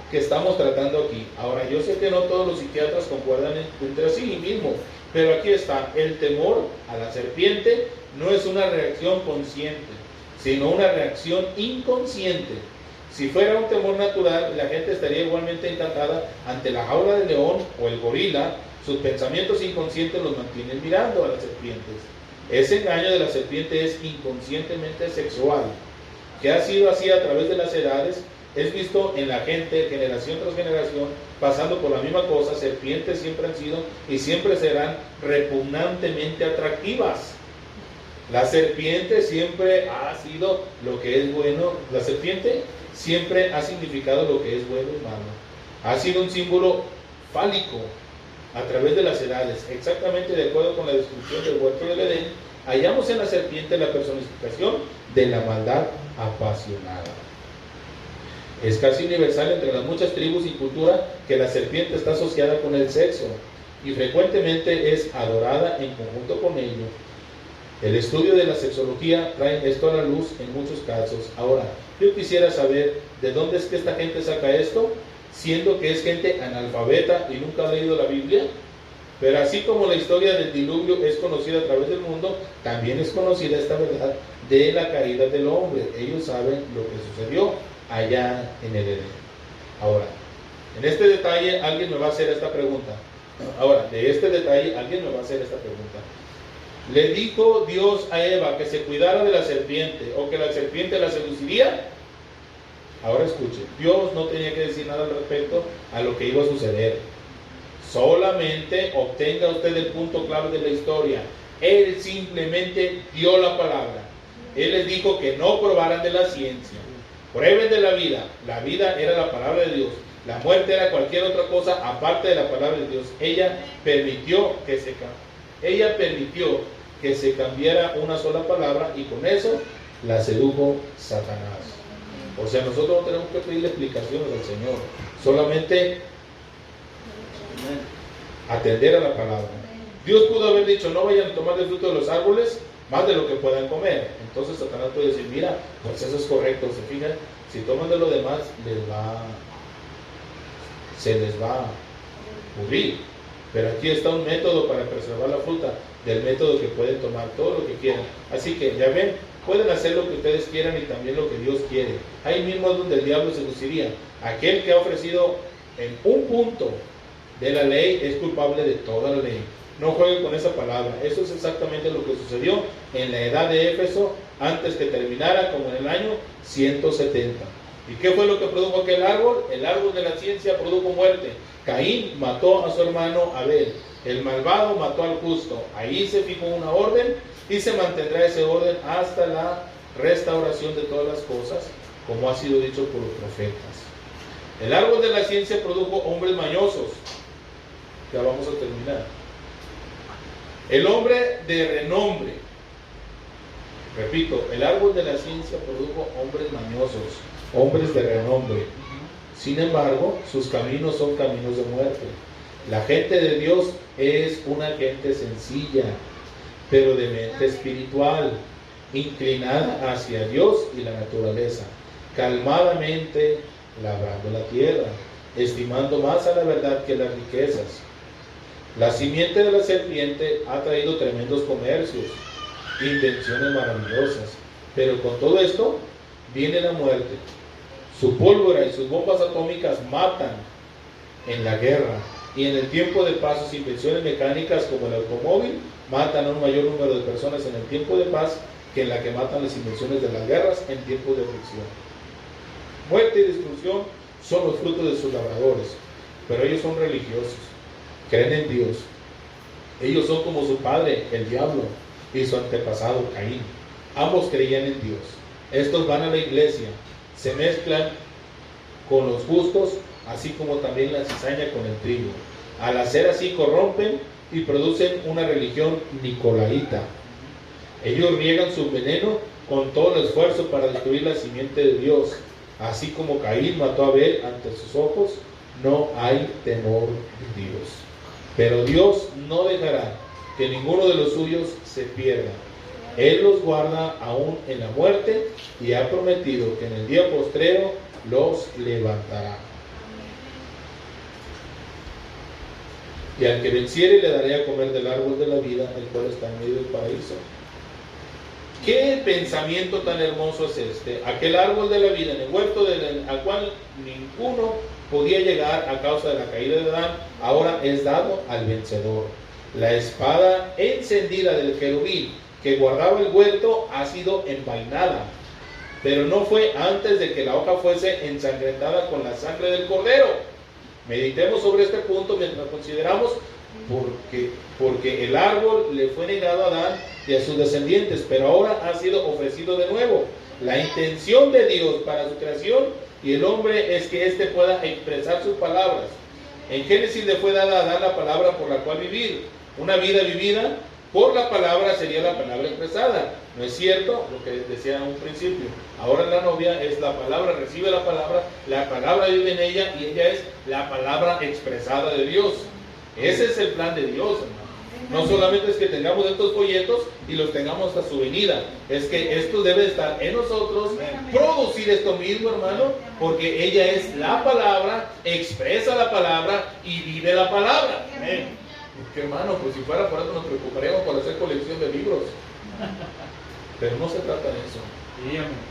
que estamos tratando aquí. Ahora, yo sé que no todos los psiquiatras concuerdan entre sí mismo, pero aquí está: el temor a la serpiente no es una reacción consciente, sino una reacción inconsciente. Si fuera un temor natural, la gente estaría igualmente encantada ante la jaula del león o el gorila. Sus pensamientos inconscientes los mantienen mirando a las serpientes. Ese engaño de la serpiente es inconscientemente sexual, que ha sido así a través de las edades. Es visto en la gente, generación tras generación, pasando por la misma cosa. Serpientes siempre han sido y siempre serán repugnantemente atractivas. La serpiente siempre ha sido lo que es bueno. La serpiente siempre ha significado lo que es bueno y malo. Ha sido un símbolo fálico a través de las edades. Exactamente de acuerdo con la descripción del huerto del Edén, hallamos en la serpiente la personificación de la maldad apasionada. Es casi universal entre las muchas tribus y cultura que la serpiente está asociada con el sexo, y frecuentemente es adorada en conjunto con ello. El estudio de la sexología trae esto a la luz en muchos casos. Ahora, yo quisiera saber de dónde es que esta gente saca esto, siendo que es gente analfabeta y nunca ha leído la Biblia. Pero así como la historia del diluvio es conocida a través del mundo, también es conocida esta verdad de la caída del hombre. Ellos saben lo que sucedió allá en el Edén. Ahora, en este detalle alguien me va a hacer esta pregunta. ¿Le dijo Dios a Eva que se cuidara de la serpiente o que la serpiente la seduciría? Ahora escuche, Dios no tenía que decir nada al respecto a lo que iba a suceder. Solamente obtenga usted el punto clave de la historia. Él simplemente dio la palabra. Él les dijo que no probaran de la ciencia. Prueben de la vida. La vida era la palabra de Dios. La muerte era cualquier otra cosa aparte de la palabra de Dios. Ella permitió que se cambiara una sola palabra, y con eso la sedujo Satanás. O sea, nosotros no tenemos que pedirle explicaciones al Señor, solamente atender a la palabra. Dios pudo haber dicho: no vayan a tomar del fruto de los árboles más de lo que puedan comer. Entonces Satanás puede decir: mira, pues eso es correcto, se fijan, si toman de lo demás se les va a pudrir. Pero aquí está un método para preservar la fruta, del método que pueden tomar todo lo que quieran. Así que ya ven, pueden hacer lo que ustedes quieran y también lo que Dios quiere. Ahí mismo es donde el diablo seduciría. Aquel que ha ofrecido en un punto de la ley es culpable de toda la ley. No jueguen con esa palabra. Eso es exactamente lo que sucedió en la edad de Éfeso, antes que terminara, como en el año 170. ¿Y qué fue lo que produjo aquel árbol? El árbol de la ciencia produjo muerte. Caín mató a su hermano Abel. El malvado mató al justo. Ahí se fijó una orden y se mantendrá ese orden hasta la restauración de todas las cosas, como ha sido dicho por los profetas. El árbol de la ciencia produjo hombres mañosos. Ya vamos a terminar. El hombre de renombre. Repito, el árbol de la ciencia produjo hombres mañosos, hombres de renombre. Sin embargo, sus caminos son caminos de muerte. La gente de Dios es una gente sencilla, pero de mente espiritual, inclinada hacia Dios y la naturaleza, calmadamente labrando la tierra, estimando más a la verdad que las riquezas. La simiente de la serpiente ha traído tremendos comercios, invenciones maravillosas, pero con todo esto viene la muerte. Su pólvora y sus bombas atómicas matan en la guerra, y en el tiempo de paz sus invenciones mecánicas como el automóvil matan a un mayor número de personas en el tiempo de paz que en la que matan las invenciones de las guerras en tiempos de aflicción. Muerte y destrucción son los frutos de sus labradores, pero ellos son religiosos, creen en Dios. Ellos son como su padre, el diablo, y su antepasado, Caín. Ambos creían en Dios. Estos van a la iglesia, se mezclan con los justos, así como también la cizaña con el trigo. Al hacer así corrompen y producen una religión nicolaíta. Ellos riegan su veneno con todo el esfuerzo para destruir la simiente de Dios. Así como Caín mató a Abel ante sus ojos, no hay temor de Dios. Pero Dios no dejará que ninguno de los suyos se pierda. Él los guarda aún en la muerte y ha prometido que en el día postrero los levantará. Y al que venciere le daré a comer del árbol de la vida, el cual está en medio del paraíso. ¿Qué pensamiento tan hermoso es este? Aquel árbol de la vida en el huerto al cual ninguno podía llegar a causa de la caída de Adán, ahora es dado al vencedor. La espada encendida del querubín que guardaba el huerto ha sido envainada, pero no fue antes de que la hoja fuese ensangrentada con la sangre del cordero. Meditemos sobre este punto mientras consideramos porque el árbol le fue negado a Adán y a sus descendientes, pero ahora ha sido ofrecido de nuevo. La intención de Dios para su creación y el hombre es que éste pueda expresar sus palabras. En Génesis le fue dada a Adán la palabra por la cual vivir. Una vida vivida por la palabra sería la palabra expresada. ¿No es cierto? Lo que decía en un principio. Ahora la novia es la palabra, recibe la palabra vive en ella y ella es la palabra expresada de Dios. Ese es el plan de Dios, hermano. No solamente es que tengamos estos folletos y los tengamos hasta su venida, es que esto debe estar en nosotros, producir esto mismo, hermano, porque ella es la palabra, expresa la palabra y vive la palabra. Amén. Porque, hermano, pues si fuera por eso nos preocuparíamos por hacer colección de libros. Pero no se trata de eso.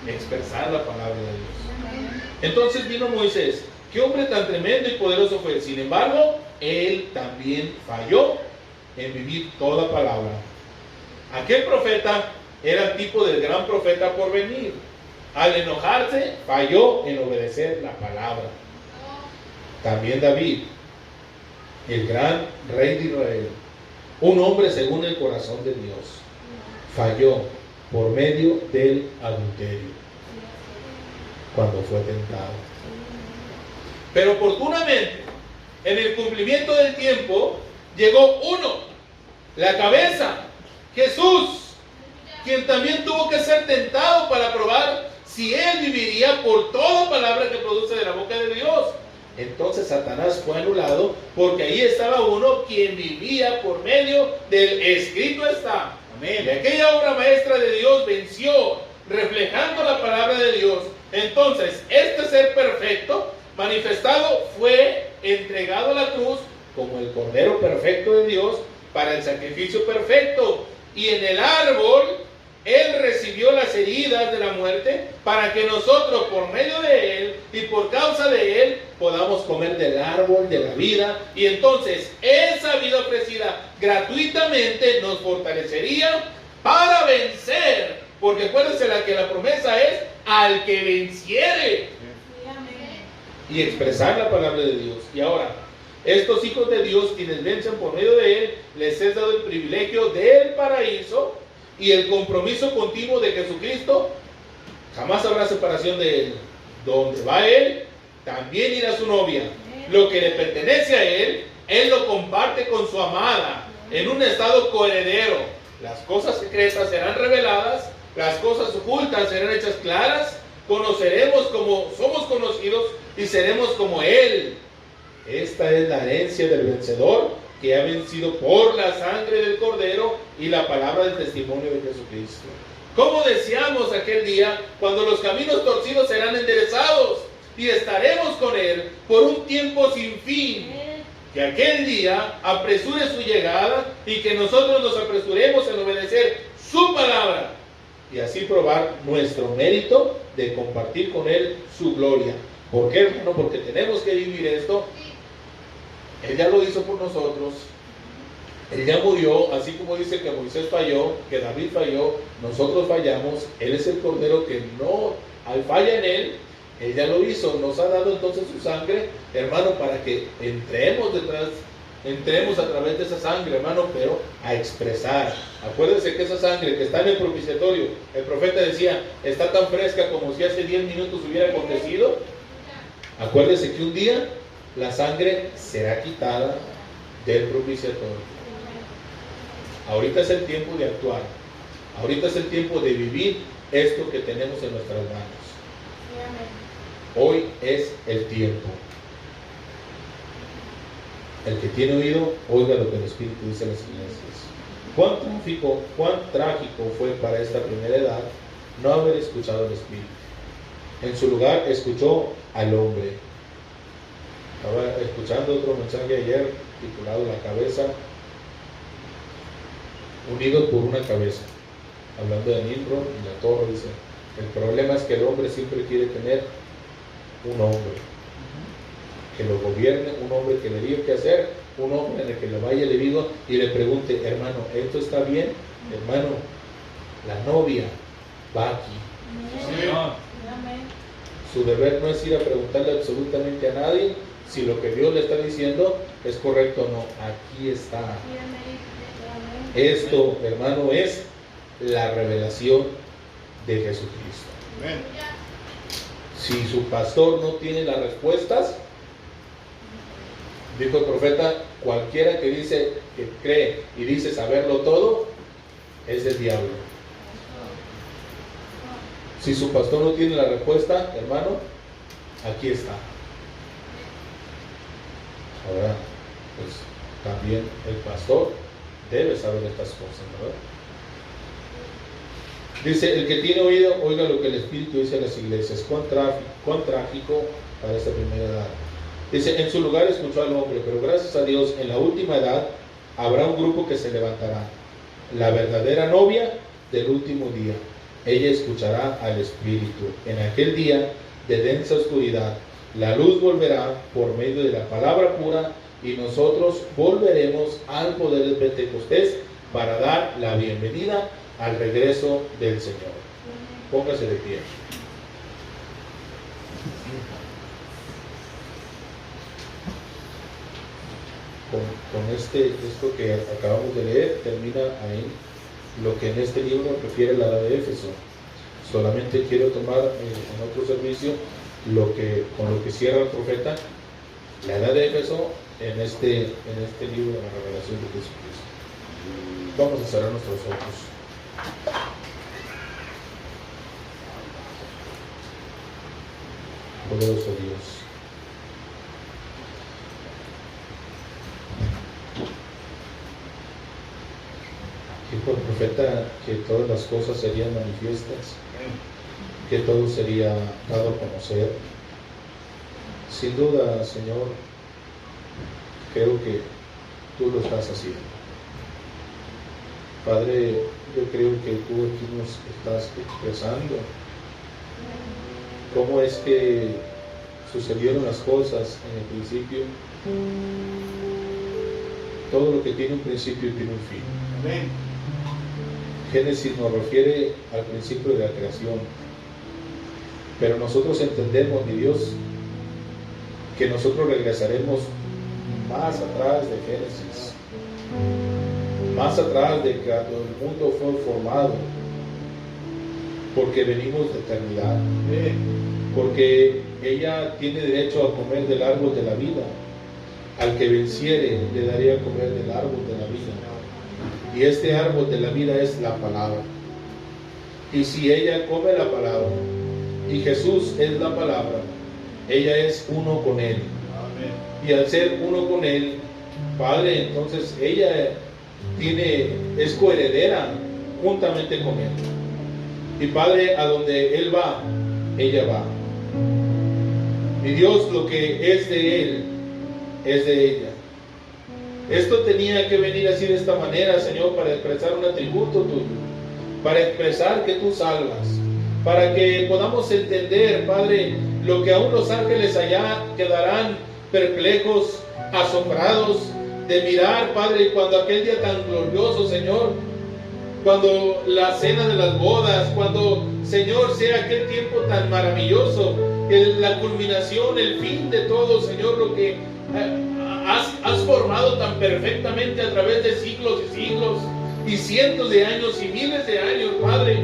Expresar la palabra de Dios. Entonces vino Moisés. Qué hombre tan tremendo y poderoso fue. Sin embargo, él también falló en vivir toda palabra. Aquel profeta era el tipo del gran profeta por venir. Al enojarse, falló en obedecer la palabra. También David, el gran rey de Israel, un hombre según el corazón de Dios, falló por medio del adulterio cuando fue tentado. Pero oportunamente, en el cumplimiento del tiempo, llegó uno, la cabeza, Jesús, quien también tuvo que ser tentado para probar si él viviría por toda palabra que produce de la boca de Dios. Entonces Satanás fue anulado porque ahí estaba uno quien vivía por medio del escrito está. Amén. Y aquella obra maestra de Dios venció, reflejando la palabra de Dios. Entonces, este ser perfecto manifestado fue entregado a la cruz como el Cordero perfecto de Dios para el sacrificio perfecto. Y en el árbol, Él recibió las heridas de la muerte para que nosotros, por medio de Él y por causa de Él, podamos comer del árbol de la vida. Y entonces, esa vida ofrecida gratuitamente nos fortalecería para vencer. Porque acuérdense que la promesa es al que venciere. Y expresar la palabra de Dios. Y ahora, estos hijos de Dios, quienes vencen por medio de Él, les es dado el privilegio del paraíso y el compromiso continuo de Jesucristo Jamás habrá separación de él. Donde va él, también irá su novia. Lo que le pertenece a él lo comparte con su amada, en un estado coheredero. Las cosas secretas serán reveladas, las cosas ocultas serán hechas claras. Conoceremos como somos conocidos y seremos como él. Esta es la herencia del vencedor, que ha vencido por la sangre del Cordero y la palabra del testimonio de Jesucristo. ¿Cómo deseamos aquel día cuando los caminos torcidos serán enderezados y estaremos con él por un tiempo sin fin? Que aquel día apresure su llegada y que nosotros nos apresuremos en obedecer su palabra y así probar nuestro mérito de compartir con él su gloria. ¿Por qué, hermano? Porque tenemos que vivir esto. Él ya lo hizo por nosotros. Él ya murió, así como dice que Moisés falló, que David falló, nosotros fallamos. Él es el Cordero que no hay falla en él. Él ya lo hizo, nos ha dado entonces su sangre, hermano, para que entremos a través de esa sangre, hermano, pero a expresar. Acuérdense que esa sangre que está en el propiciatorio, el profeta decía, está tan fresca como si hace 10 minutos hubiera acontecido. Acuérdense que un día la sangre será quitada del propiciatorio. Ahorita es el tiempo de actuar. Ahorita es el tiempo de vivir esto que tenemos en nuestras manos. Hoy es el tiempo. El que tiene oído, oiga lo que el Espíritu dice a las iglesias. Cuán trágico fue para esta primera edad no haber escuchado al Espíritu. En su lugar escuchó al hombre. Estaba escuchando otro mensaje ayer titulado La cabeza, unidos por una cabeza, hablando de Nimrod y la torre. Dice, el problema es que el hombre siempre quiere tener un hombre que lo gobierne, un hombre que le diga qué hacer, un hombre en el que le vaya el diga y le pregunte, hermano, ¿esto está bien? Hermano, la novia va aquí. Sí. Su deber no es ir a preguntarle absolutamente a nadie si lo que Dios le está diciendo es correcto o no. Aquí está. Esto, hermano, es la revelación de Jesucristo. Amén. Si su pastor no tiene las respuestas, dijo el profeta, cualquiera que dice que cree y dice saberlo todo, es el diablo. Si su pastor no tiene la respuesta, hermano, aquí está. Ahora, pues también el pastor debe saber estas cosas, ¿verdad? Dice, el que tiene oído, oiga lo que el Espíritu dice a las iglesias. Cuán trágico para esta primera edad. Dice, en su lugar escuchó al hombre, pero gracias a Dios, en la última edad habrá un grupo que se levantará. La verdadera novia del último día. Ella escuchará al Espíritu. En aquel día de densa oscuridad, la luz volverá por medio de la palabra pura y nosotros volveremos al poder del Pentecostés para dar la bienvenida al regreso del Señor. Póngase de pie. Con esto que acabamos de leer, termina ahí lo que en este libro refiere a la edad de Éfeso. Solamente quiero tomar en otro servicio con lo que cierra el profeta, la edad de Éfeso en este libro de la revelación de Jesucristo. Vamos a cerrar nuestros ojos. Poderoso Dios, dijo el profeta que todas las cosas serían manifiestas, que todo sería dado a conocer. Sin duda, Señor, creo que tú lo estás haciendo. Padre, yo creo que tú aquí nos estás expresando cómo es que sucedieron las cosas en el principio. Todo lo que tiene un principio tiene un fin. Amén. Génesis nos refiere al principio de la creación, pero nosotros entendemos, mi Dios, que nosotros regresaremos más atrás de Génesis, más atrás de cuando el mundo fue formado. porque venimos de eternidad, porque ella tiene derecho a comer del árbol de la vida. Al que venciere le daría a comer del árbol de la vida, y este árbol de la vida es la palabra. Y si ella come la palabra, y Jesús es la palabra, ella es uno con Él. Y al ser uno con Él, Padre, entonces ella es coheredera juntamente con Él. Y Padre, a donde Él va, ella va. Y Dios, lo que es de Él, es de ella. Esto tenía que venir así de esta manera, Señor, para expresar un atributo tuyo, para expresar que tú salvas, para que podamos entender, Padre, lo que aún los ángeles allá quedarán perplejos, asombrados de mirar, Padre, cuando aquel día tan glorioso, Señor, cuando la cena de las bodas, cuando, Señor, sea aquel tiempo tan maravilloso, la culminación, el fin de todo, Señor, lo que has formado tan perfectamente a través de siglos y siglos y cientos de años y miles de años, Padre.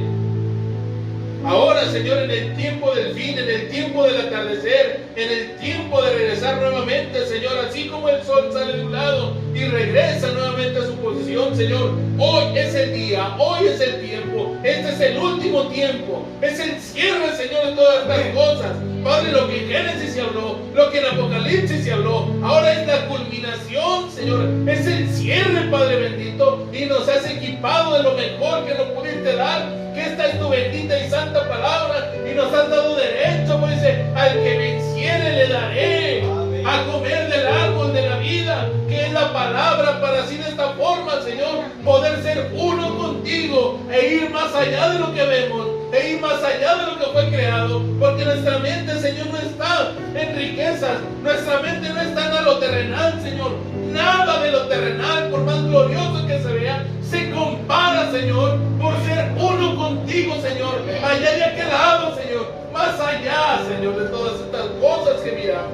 Ahora, Señor, en el tiempo del fin, en el tiempo del atardecer, en el tiempo de regresar nuevamente, Señor, así como el sol sale de un lado y regresa nuevamente a su posición, Señor, hoy es el día, hoy es el tiempo, este es el último tiempo, es el cierre, Señor, de todas estas cosas. Padre, lo que en Génesis se habló, lo que en Apocalipsis se habló, ahora es la culminación, Señor, es el cierre, Padre bendito, y nos has equipado de lo mejor que nos pudiste dar, que esta es tu bendita y santa palabra, y nos has dado derecho, como dice, al que venciere le daré a comer del árbol de la vida, que es la palabra, para así de esta forma, Señor, poder ser uno contigo e ir más allá de lo que vemos, e ir más allá de lo que fue creado, porque nuestra mente, Señor, no está en riquezas, nuestra mente no está en lo terrenal, Señor, nada de lo terrenal, por más glorioso que se vea, se compara, Señor, por ser uno contigo, Señor, allá de aquel lado, Señor, más allá, Señor, de todas estas cosas que miramos.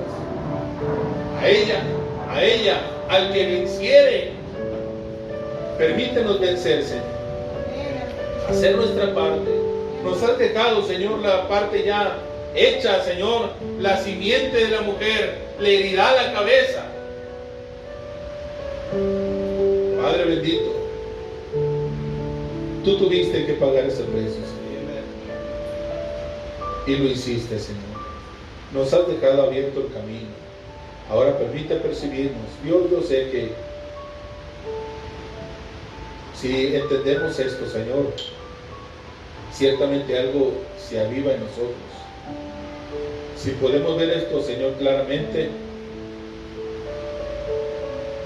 A ella, al que venciere, permítenos vencer, Señor, hacer nuestra parte. Nos has dejado, Señor, la parte ya hecha, Señor, la simiente de la mujer le herirá la cabeza. Padre bendito, tú tuviste que pagar ese precio, Señor, y lo hiciste, Señor. Nos has dejado abierto el camino. Ahora permite percibirnos. Dios, yo sé que si entendemos esto, Señor, ciertamente algo se aviva en nosotros. Si podemos ver esto, Señor, claramente,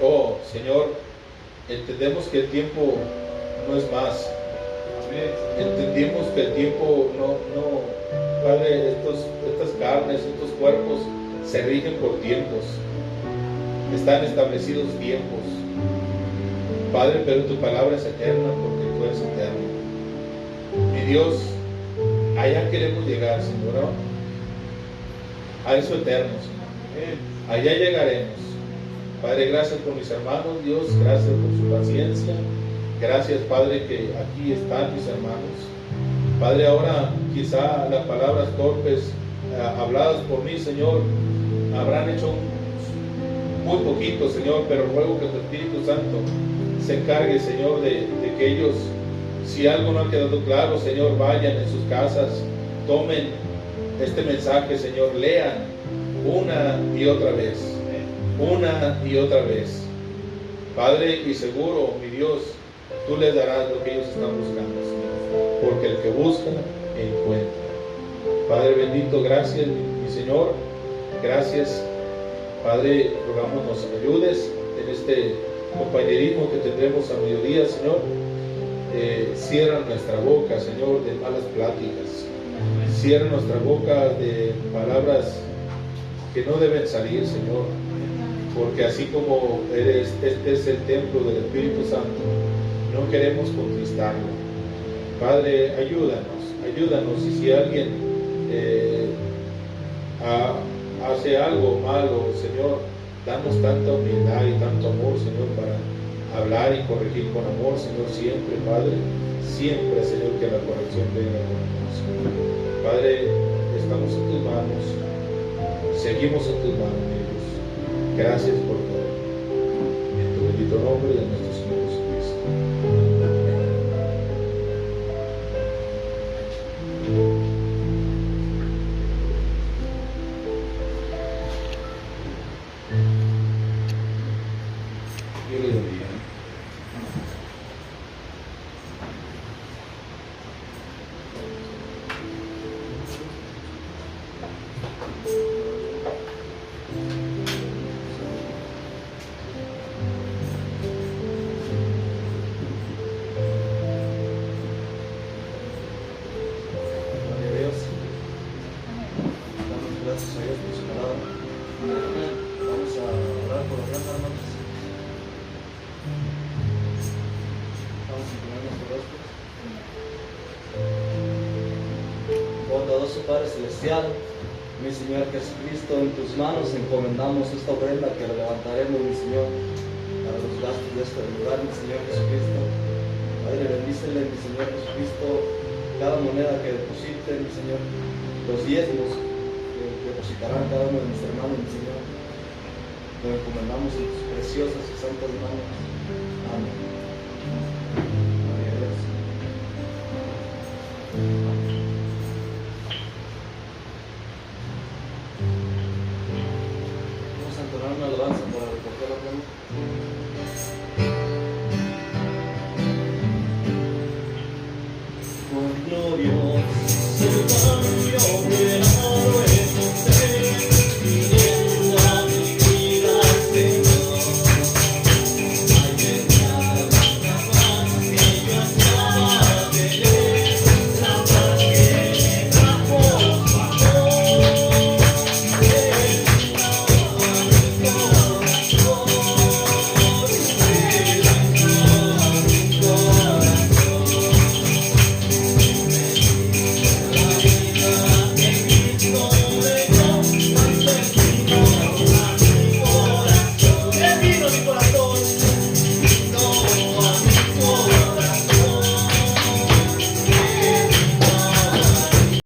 oh, Señor, entendemos que el tiempo no es más. Entendimos que el tiempo no, Padre, estas carnes, estos cuerpos se rigen por tiempos, están establecidos tiempos, Padre, pero tu palabra es eterna porque tú eres eterno. Mi Dios, allá queremos llegar, Señor, ¿no? A eso eterno, Señor. Allá llegaremos. Padre, gracias por mis hermanos, Dios, gracias por su paciencia. Gracias, Padre, que aquí están mis hermanos. Padre, ahora quizá las palabras torpes habladas por mí, Señor, habrán hecho muy poquito, Señor, pero ruego que tu Espíritu Santo se encargue, Señor, de que ellos, si algo no ha quedado claro, Señor, vayan en sus casas, tomen este mensaje, Señor, lean una y otra vez, Padre, y seguro, mi Dios, tú les darás lo que ellos están buscando, Señor, porque el que busca, encuentra. Padre bendito, gracias, mi Señor, gracias, Padre, rogamos nos ayudes en este compañerismo que tendremos a mediodía, Señor. Cierra nuestra boca, Señor, de malas pláticas, cierra nuestra boca de palabras que no deben salir, Señor, porque así como este es el templo del Espíritu Santo, no queremos contristarlo. Padre, ayúdanos, y si alguien hace algo malo, Señor, danos tanta humildad y tanto amor, Señor, para hablar y corregir con amor, Señor, siempre, Padre. Siempre, Señor, que la corrección venga con amor, Señor. Padre, estamos en tus manos. Seguimos en tus manos, mi Dios. Gracias por todo. En tu bendito nombre de nuestro Señor Jesucristo. Dios le bendiga. Gloria a Dios. Damos gracias a Dios por su palabra. Vamos a orar por los hermanos. Vamos a inclinar nuestros rostros. Bondadoso Padre Celestial, mi Señor Jesucristo, en tus manos encomendamos esta ofrenda que levantaremos, mi Señor, para los gastos de este lugar, mi Señor Jesucristo. Padre, bendícele, mi Señor Jesucristo, cada moneda que deposite, mi Señor, los diezmos que depositarán cada uno de mis hermanos, mi Señor, lo encomendamos en tus preciosas y santas manos. Amén. Gloria a Dios.